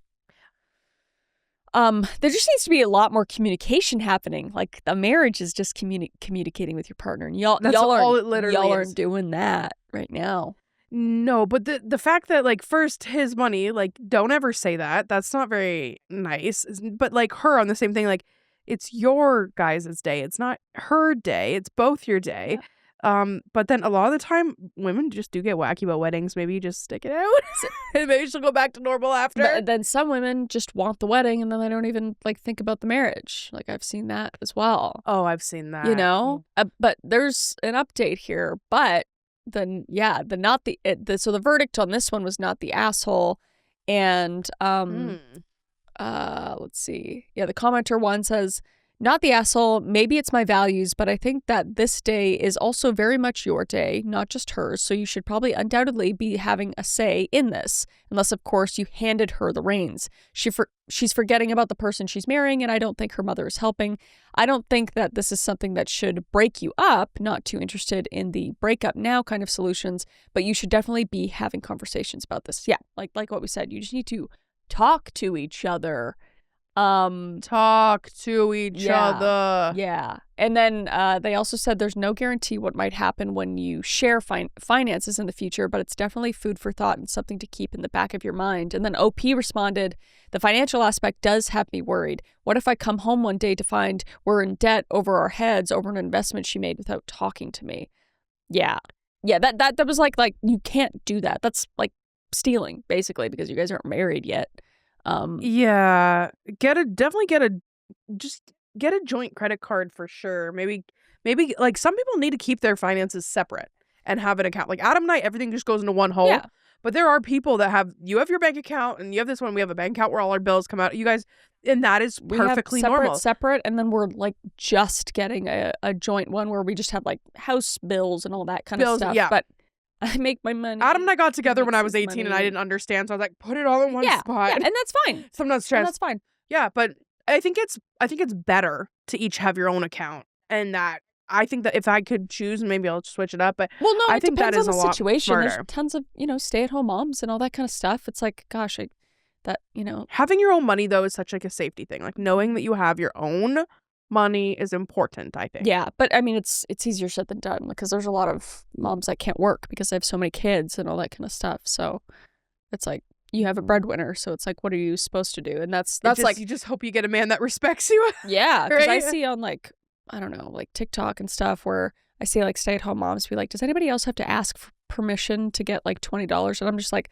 B: there just needs to be a lot more communication happening. Like the marriage is just communicating with your partner, and y'all aren't doing that right now.
A: No, but the fact that, like, first his money, like, don't ever say that. That's not very nice. But, like, her on the same thing, like, it's your guys' day. It's not her day. It's both your day. But then a lot of the time, women just do get wacky about weddings. Maybe you just stick it out. And maybe she'll go back to normal after.
B: But then some women just want the wedding, and then they don't even, like, think about the marriage. Like, I've seen that as well.
A: Oh, I've seen that.
B: But there's an update here, but then so the verdict on this one was not the asshole, and let's see, the commenter one says, not the asshole, maybe it's my values, but I think that this day is also very much your day, not just hers, so you should probably undoubtedly be having a say in this, unless of course you handed her the reins. She's forgetting about the person she's marrying, and I don't think her mother is helping. I don't think that this is something that should break you up, not too interested in the breakup now kind of solutions, but you should definitely be having conversations about this. Yeah, like what we said, you just need to talk to each other.
A: Talk to each other.
B: Yeah. And then they also said there's no guarantee what might happen when you share finances in the future, but it's definitely food for thought and something to keep in the back of your mind. And then OP responded, the financial aspect does have me worried. What if I come home one day to find we're in debt over our heads over an investment she made without talking to me? Yeah, that was like you can't do that. That's like stealing, basically, because you guys aren't married yet.
A: Definitely get a joint credit card for sure. Maybe like some people need to keep their finances separate and have an account. Like Adam and I, everything just goes into one hole.
B: Yeah.
A: But there are people that you have your bank account and you have this one. We have a bank account where all our bills come out. You guys, and that is perfectly normal.
B: Separate, and then we're like just getting a joint one where we just have like house bills and all that kind of stuff.
A: Yeah.
B: But I make my money.
A: Adam and I got together when I was 18 and I didn't understand, so I was like, put it all in one spot.
B: Yeah, and that's fine.
A: Sometimes stress.
B: And that's fine.
A: Yeah, but I think it's better to each have your own account, and that I think that if I could choose, maybe I'll switch it up. But I think that is a lot
B: situation.
A: smarter.
B: There's tons of stay-at-home moms and all that kind of stuff. It's like, gosh,
A: having your own money though is such like a safety thing. Like knowing that you have your own money is important, I think.
B: Yeah, but I mean, it's easier said than done because there's a lot of moms that can't work because they have so many kids and all that kind of stuff. So it's like you have a breadwinner, so it's like, what are you supposed to do? And that's like
A: you just hope you get a man that respects you.
B: Yeah, because
A: right?
B: I see on like, I don't know, like TikTok and stuff where I see like stay-at-home moms be like, does anybody else have to ask for permission to get like $20? And I'm just like,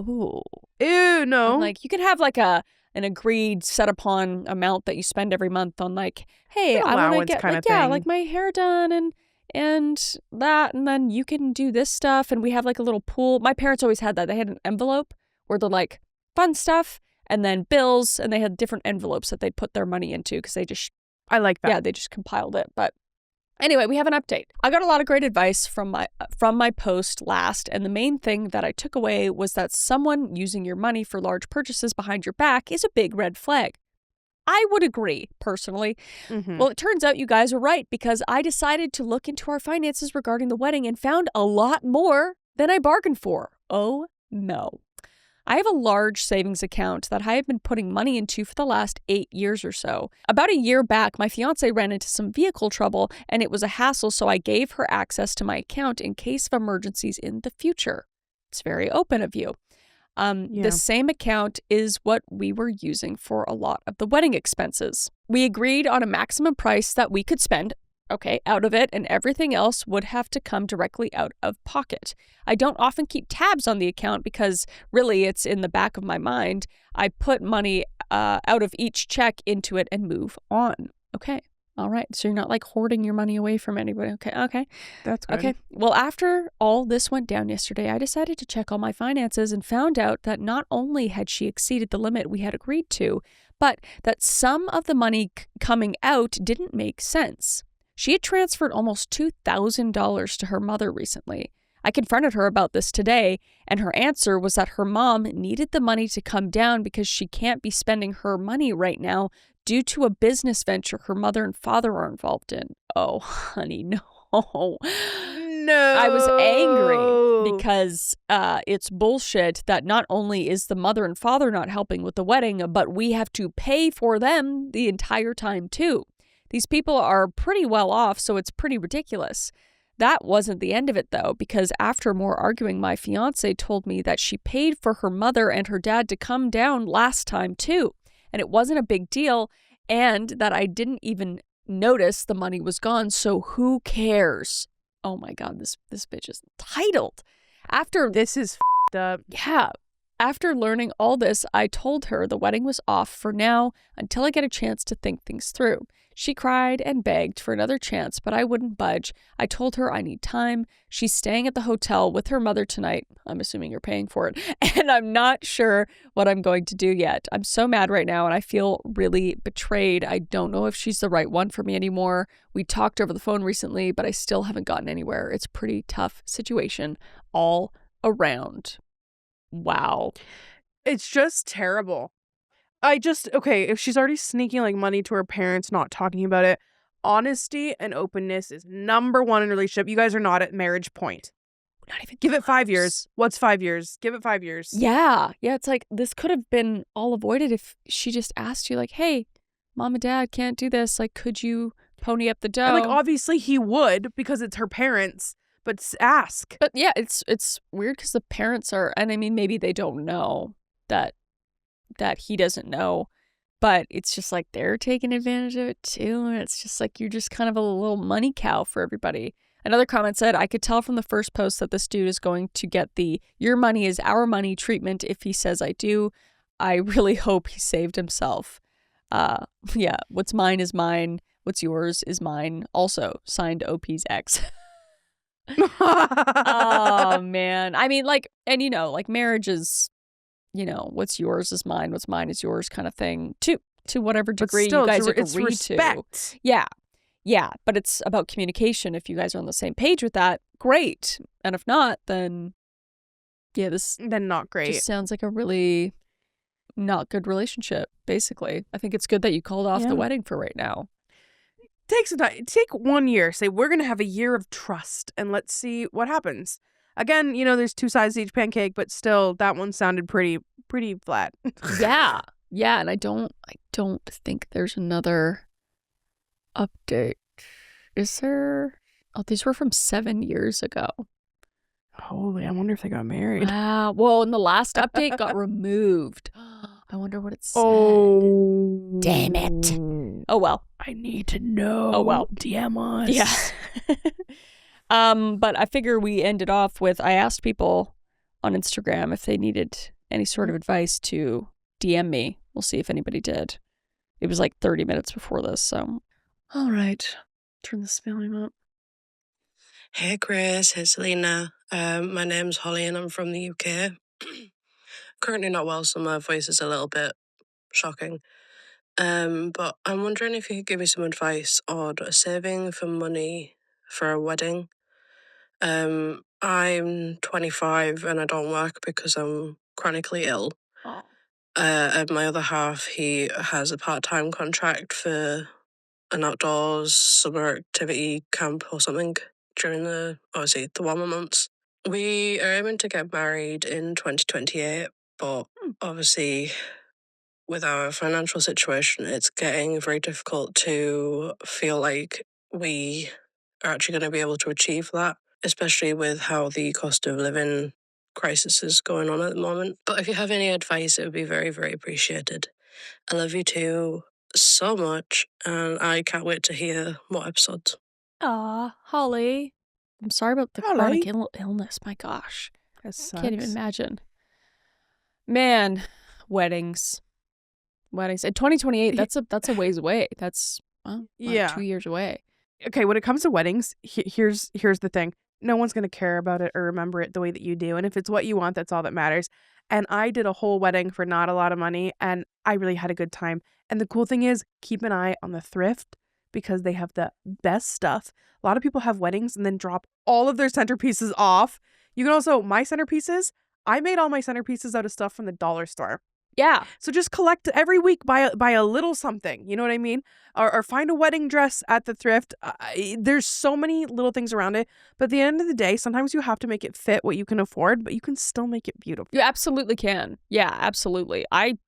B: ooh,
A: ew, no.
B: I'm like, you can have like an agreed set upon amount that you spend every month on like, hey, I want to get like, like my hair done and that, and then you can do this stuff, and we have like a little pool. My parents always had that. They had an envelope where they're like fun stuff and then bills, and they had different envelopes that they'd put their money into because
A: I like that.
B: Yeah, they just compiled it. But anyway, we have an update. I got a lot of great advice from my post last, and the main thing that I took away was that someone using your money for large purchases behind your back is a big red flag. I would agree, personally.
A: Mm-hmm.
B: Well, it turns out you guys were right, because I decided to look into our finances regarding the wedding and found a lot more than I bargained for. Oh, no. I have a large savings account that I have been putting money into for the last 8 years or so. About a year back, my fiance ran into some vehicle trouble, and it was a hassle, so I gave her access to my account in case of emergencies in the future. It's very open of you. The same account is what we were using for a lot of the wedding expenses. We agreed on a maximum price that we could spend out of it, and everything else would have to come directly out of pocket. I don't often keep tabs on the account because really it's in the back of my mind. I put money out of each check into it and move on. Okay. All right. So you're not like hoarding your money away from anybody. Okay.
A: That's good.
B: Okay. Well, after all this went down yesterday, I decided to check all my finances and found out that not only had she exceeded the limit we had agreed to, but that some of the money coming out didn't make sense. She had transferred almost $2,000 to her mother recently. I confronted her about this today, and her answer was that her mom needed the money to come down because she can't be spending her money right now due to a business venture her mother and father are involved in. Oh, honey, no.
A: No.
B: I was angry because it's bullshit that not only is the mother and father not helping with the wedding, but we have to pay for them the entire time too. These people are pretty well off, so it's pretty ridiculous. That wasn't the end of it, though, because after more arguing, my fiance told me that she paid for her mother and her dad to come down last time, too. And it wasn't a big deal, and that I didn't even notice the money was gone, so who cares? Oh my God, this bitch is entitled.
A: This is f***ed up.
B: Yeah. After learning all this, I told her the wedding was off for now until I get a chance to think things through. She cried and begged for another chance, but I wouldn't budge. I told her I need time. She's staying at the hotel with her mother tonight. I'm assuming you're paying for it. And I'm not sure what I'm going to do yet. I'm so mad right now, and I feel really betrayed. I don't know if she's the right one for me anymore. We talked over the phone recently, but I still haven't gotten anywhere. It's a pretty tough situation all around. Wow.
A: It's just terrible. Okay, if she's already sneaking like money to her parents, not talking about it, honesty and openness is number one in a relationship. You guys are not at marriage point.
B: Not even
A: Give it 5 years. What's 5 years? Give it 5 years.
B: Yeah. Yeah, it's like this could have been all avoided if she just asked you like, hey, mom and dad can't do this. Like, could you pony up the dough?
A: And like, obviously he would because it's her parents, but ask.
B: But yeah, it's weird because the parents are, and I mean, maybe they don't know that he doesn't know, but it's just like they're taking advantage of it too. And it's just like, you're just kind of a little money cow for everybody. Another comment said, I could tell from the first post that this dude is going to get the your money is our money treatment if he says I do. I really hope he saved himself. Yeah, what's mine is mine. What's yours is mine. Also, signed OP's ex. Oh, man. I mean, like, and you know, like marriage is, you know, what's yours is mine, what's mine is yours kind of thing to whatever degree you guys agree
A: it's respect.
B: to. Yeah, but it's about communication. If you guys are on the same page with that, great. And if not, then yeah,
A: then not great.
B: Just sounds like a really not good relationship, basically. I think it's good that you called off the wedding for right now.
A: Take some time. Take 1 year. Say, we're going to have a year of trust and let's see what happens. Again, you know, there's two sides to each pancake, but still that one sounded pretty flat.
B: Yeah. Yeah, and I don't think there's another update. Is there? Oh, these were from 7 years ago.
A: Holy, I wonder if they got married.
B: Well, and the last update got removed. I wonder what it said.
A: Oh,
B: damn it. Oh, well.
A: I need to know.
B: Oh, well.
A: DM us.
B: Yeah. But I figure we ended off with, I asked people on Instagram if they needed any sort of advice to DM me. We'll see if anybody did. It was like 30 minutes before this, so. All right. Turn the volume up.
D: Hey Chris, hey Celina. My name's Holly and I'm from the UK. Currently not well, so my voice is a little bit shocking. But I'm wondering if you could give me some advice on saving for money for a wedding. I'm 25 and I don't work because I'm chronically ill.
B: Oh.
D: And my other half, he has a part-time contract for an outdoors summer activity camp or something during the warmer months. We are aiming to get married in 2028, but obviously with our financial situation, it's getting very difficult to feel like we are actually going to be able to achieve that, especially with how the cost of living crisis is going on at the moment. But if you have any advice, it would be very, very appreciated. I love you two so much, and I can't wait to hear more episodes.
B: Aw, Holly. I'm sorry about the chronic illness. My gosh.
A: That sucks.
B: Can't even imagine. Man, weddings. In 2028, that's a ways away. That's 2 years away.
A: Okay, when it comes to weddings, here's the thing. No one's going to care about it or remember it the way that you do. And if it's what you want, that's all that matters. And I did a whole wedding for not a lot of money, and I really had a good time. And the cool thing is, keep an eye on the thrift, because they have the best stuff. A lot of people have weddings and then drop all of their centerpieces off. You can also, my centerpieces, I made all my centerpieces out of stuff from the dollar store.
B: Yeah.
A: So just collect every week, buy a little something. You know what I mean? Or find a wedding dress at the thrift. There's so many little things around it. But at the end of the day, sometimes you have to make it fit what you can afford, but you can still make it beautiful.
B: You absolutely can. Yeah, absolutely. I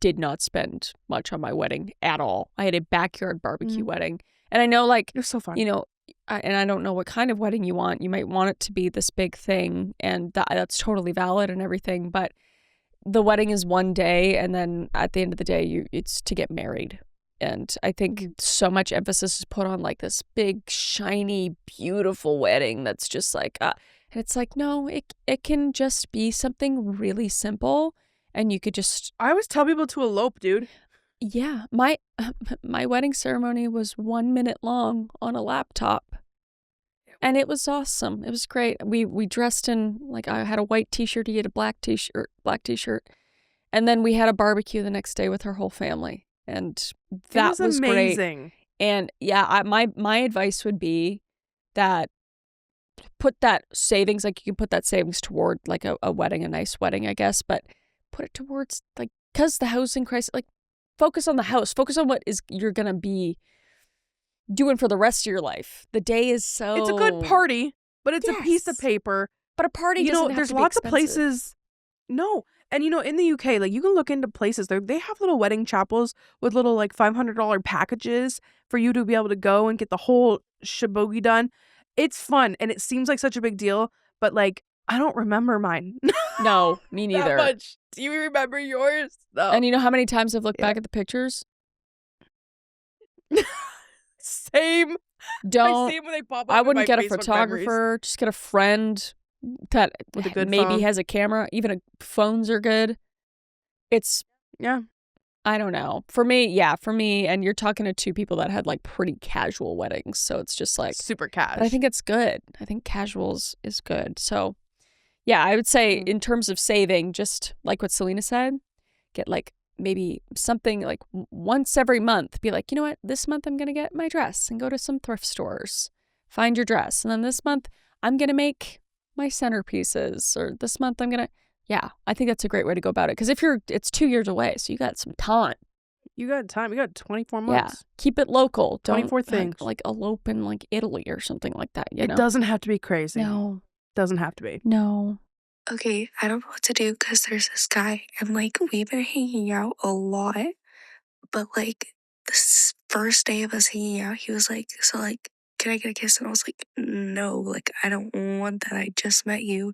B: did not spend much on my wedding at all. I had a backyard barbecue wedding. And I know, like,
A: it was so fun.
B: You know, and I don't know what kind of wedding you want. You might want it to be this big thing, and that's totally valid and everything. But the wedding is one day, and then at the end of the day, it's to get married. And I think so much emphasis is put on like this big, shiny, beautiful wedding that's just like, and it's like, no, it can just be something really simple, and you could just.
A: I always tell people to elope, dude.
B: Yeah, my wedding ceremony was 1 minute long on a laptop, and it was awesome. It was great. We dressed in, like, I had a white t-shirt, he had a black t-shirt, and then we had a barbecue the next day with her whole family, and that was
A: amazing.
B: Great. And yeah, my advice would be that put that savings, like, you can put that savings toward like a wedding, a nice wedding, I guess, but put it towards, like, because the housing crisis, like, focus on the house. Focus on what you're going to be doing for the rest of your life. The day is so.
A: It's a good party, but it's a piece of paper.
B: But a party doesn't have to be
A: there's lots
B: expensive.
A: of places. No. And, in the UK, like, you can look into places. They have little wedding chapels with little, like, $500 packages for you to be able to go and get the whole shabogi done. It's fun, and it seems like such a big deal, but, like, I don't remember mine.
B: No, me neither.
A: That much. Do you remember yours? No.
B: And you know how many times I've looked back at the pictures?
A: Same.
B: Don't.
A: Same when they pop up.
B: I wouldn't get a
A: Facebook
B: photographer.
A: memories.
B: Just get a friend that
A: with a good
B: maybe
A: phone.
B: has a camera. Even phones are good. It's.
A: Yeah.
B: I don't know. For me, and you're talking to two people that had like pretty casual weddings, so it's just like
A: super cash.
B: But I think it's good. I think casuals is good. So. Yeah, I would say in terms of saving, just like what Celina said, get like maybe something like once every month. Be like, you know what? This month I'm going to get my dress and go to some thrift stores. Find your dress. And then this month I'm going to make my centerpieces. Or this month I'm going to. Yeah, I think that's a great way to go about it. Because it's 2 years away. So you got some time.
A: You got time. You got 24 months.
B: Yeah, keep it local.
A: 24 things.
B: Like elope in like Italy or something like that. You know?
A: It doesn't have to be crazy.
B: No.
A: Doesn't have to be.
B: No.
E: Okay, I don't know what to do because there's this guy and like we've been hanging out a lot, but like this first day of us hanging out, he was like, so like, can I get a kiss? And I was like, no, like I don't want that. I just met you.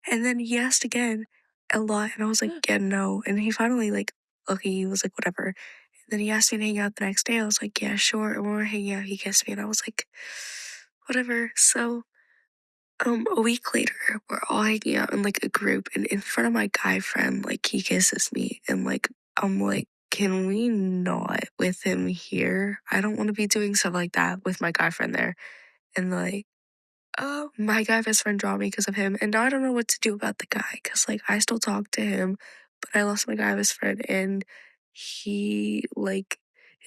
E: And then he asked again a lot and I was like, yeah, no. And he finally like, okay, he was like, whatever. And then he asked me to hang out the next day. I was like, yeah, sure. And when we were hanging out, he kissed me and I was like, whatever. So a week later, we're all hanging out in like a group, and in front of my guy friend, like he kisses me, and like I'm like, can we not with him here? I don't want to be doing stuff like that with my guy friend there. And like, my guy best friend dropped me because of him, and now I don't know what to do about the guy because like I still talk to him, but I lost my guy best friend, and he like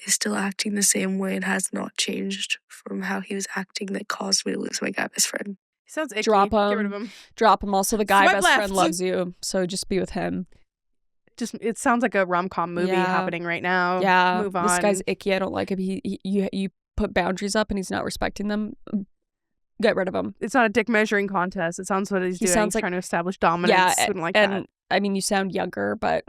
E: is still acting the same way and has not changed from how he was acting that caused me to lose my guy best friend.
A: He sounds icky.
B: Drop him.
A: Get rid of him.
B: Drop him. Also, the guy
A: Swipe
B: best
A: left.
B: friend loves you, so just be with him.
A: It sounds like a rom-com movie happening right now.
B: Yeah.
A: Move on.
B: This guy's icky. I don't like him. You put boundaries up and he's not respecting them. Get rid of him.
A: It's not a dick measuring contest. It sounds what he's doing.
B: Sounds
A: he's
B: like,
A: trying to establish dominance.
B: Yeah,
A: Wouldn't like
B: and
A: that.
B: I mean, you sound younger, but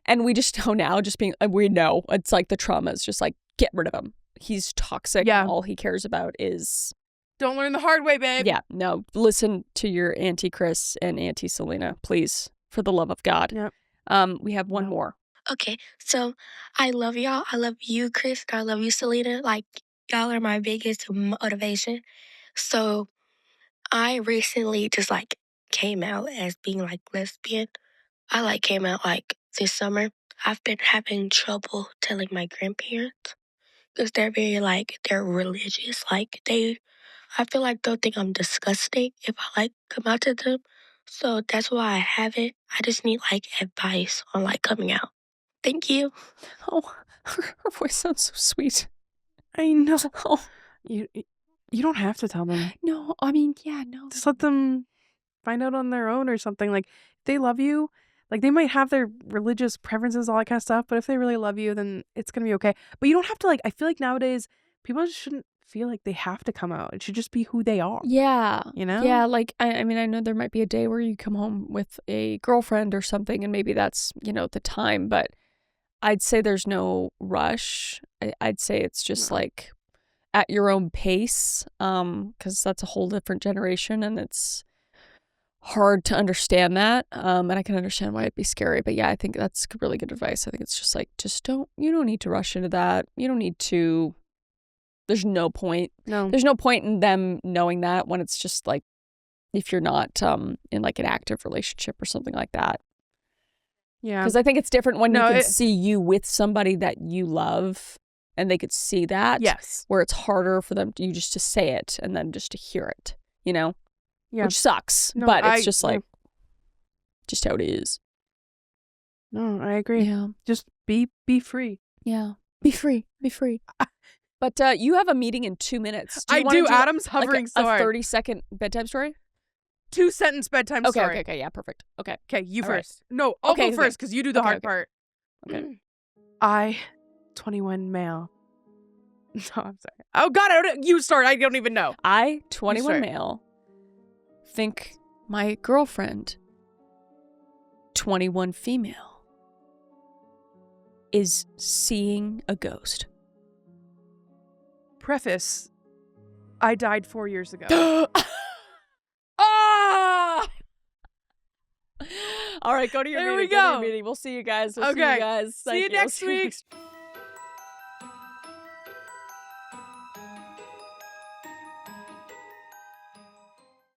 B: and we just know now, just being, we know it's like the trauma is just like, get rid of him. He's toxic.
A: Yeah.
B: All he cares about is.
A: Don't learn the hard way, babe.
B: Yeah, no. Listen to your Auntie Chris and Auntie Celina, please, for the love of God.
A: Yep.
B: We have one more.
E: Okay, so I love y'all. I love you, Chris. And I love you, Celina. Like, y'all are my biggest motivation. So I recently just like came out as being like lesbian. I like came out like this summer. I've been having trouble telling my grandparents because they're very like, they're religious. Like I feel like they'll think I'm disgusting if I like come out to them. So that's why I haven't. I just need like advice on like coming out. Thank you.
B: Oh, Her voice sounds so sweet.
A: I know.
B: Oh.
A: You don't have to tell them.
B: No, I mean, yeah, no.
A: Just let them find out on their own or something. Like, if they love you, like, they might have their religious preferences, all that kind of stuff, but if they really love you, then it's going to be okay. But you don't have to, like, I feel like nowadays, people just shouldn't feel like they have to come out. It should just be who they are.
B: Yeah.
A: You know?
B: Yeah, like, I mean, I know there might be a day where you come home with a girlfriend or something, and maybe that's, the time, but I'd say there's no rush. I'd say it's just, like, at your own pace, because that's a whole different generation, and it's hard to understand that, and I can understand why it'd be scary, but yeah, I think that's really good advice. I think it's just like, you don't need to rush into that. You don't need to, there's no point.
A: No.
B: There's no point in them knowing that when it's just like, if you're not in like an active relationship or something like that.
A: Yeah.
B: Because I think it's different when you can see you with somebody that you love and they could see that.
A: Yes.
B: Where it's harder for them you just to say it and then just to hear it, Yeah. Which sucks.
A: No,
B: but it's just like, just how it is.
A: No, I agree.
B: Yeah.
A: Just be free.
B: Yeah. Be free. Be free. But you have a meeting in 2 minutes.
A: I do. Adam's hovering so hard.
B: A 30-second bedtime story?
A: 2-sentence bedtime story.
B: Okay, yeah, perfect. Okay.
A: Okay, you
B: All
A: first. Right. No, I'll go first because you do the hard part.
B: Okay.
A: I, 21 male. No, I'm sorry. Oh, God, you start. I don't even know.
B: I, 21 male, think my girlfriend, 21 female, is seeing a ghost.
A: Preface, I died 4 years ago.
B: Ah! All right, go to your meeting.
A: There we
B: Go to
A: go.
B: your meeting. We'll see you guys. See you guys.
A: See you next week.